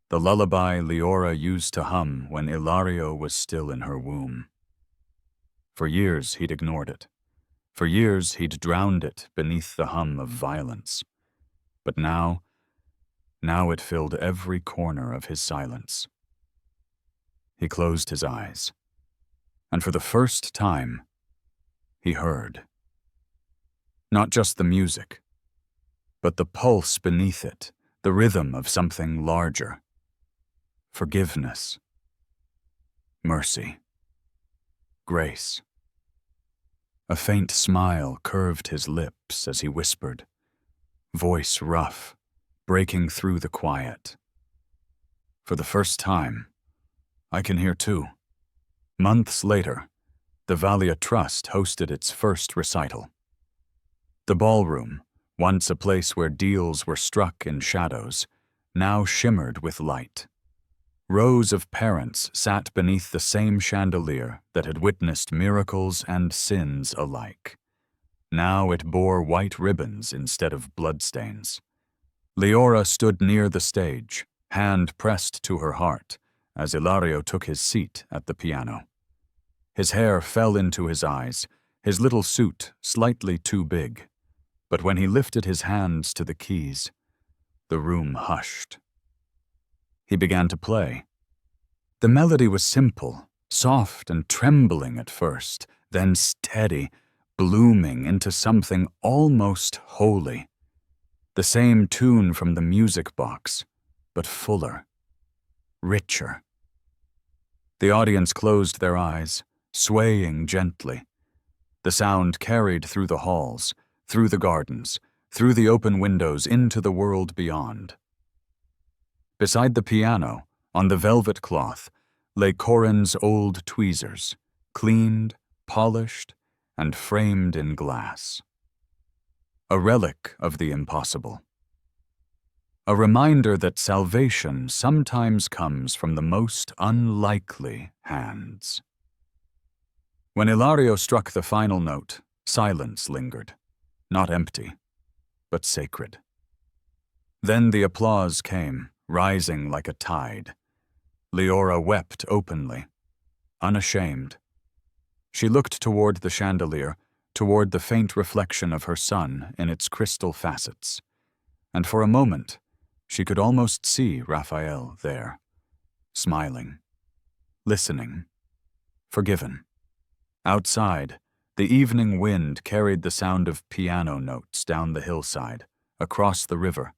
The lullaby Liora used to hum when Ilario was still in her womb. For years he'd ignored it. For years he'd drowned it beneath the hum of violence. But now it filled every corner of his silence. He closed his eyes, and for the first time, he heard. Not just the music, but the pulse beneath it, the rhythm of something larger. Forgiveness, mercy, grace. A faint smile curved his lips as he whispered, voice rough, breaking through the quiet. For the first time, I can hear too. Months later, the Valia Trust hosted its first recital. The ballroom, once a place where deals were struck in shadows, now shimmered with light. Rows of parents sat beneath the same chandelier that had witnessed miracles and sins alike. Now it bore white ribbons instead of bloodstains. Liora stood near the stage, hand pressed to her heart, as Ilario took his seat at the piano. His hair fell into his eyes, his little suit slightly too big. But when he lifted his hands to the keys, the room hushed. He began to play. The melody was simple, soft and trembling at first, then steady, blooming into something almost holy. The same tune from the music box, but fuller, richer. The audience closed their eyes, swaying gently. The sound carried through the halls, through the gardens, through the open windows into the world beyond. Beside the piano, on the velvet cloth, lay Corin's old tweezers, cleaned, polished, and framed in glass. A relic of the impossible. A reminder that salvation sometimes comes from the most unlikely hands. When Ilario struck the final note, silence lingered, not empty, but sacred. Then the applause came, rising like a tide. Liora wept openly, unashamed. She looked toward the chandelier, toward the faint reflection of her son in its crystal facets, and for a moment she could almost see Raphael there, smiling, listening, forgiven. Outside, the evening wind carried the sound of piano notes down the hillside, across the river,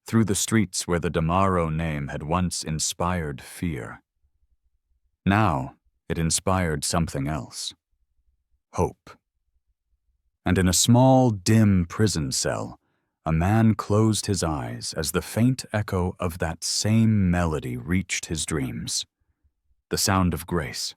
through the streets where the D'Amaro name had once inspired fear. Now it inspired something else. Hope. And in a small, dim prison cell, a man closed his eyes as the faint echo of that same melody reached his dreams. The sound of grace,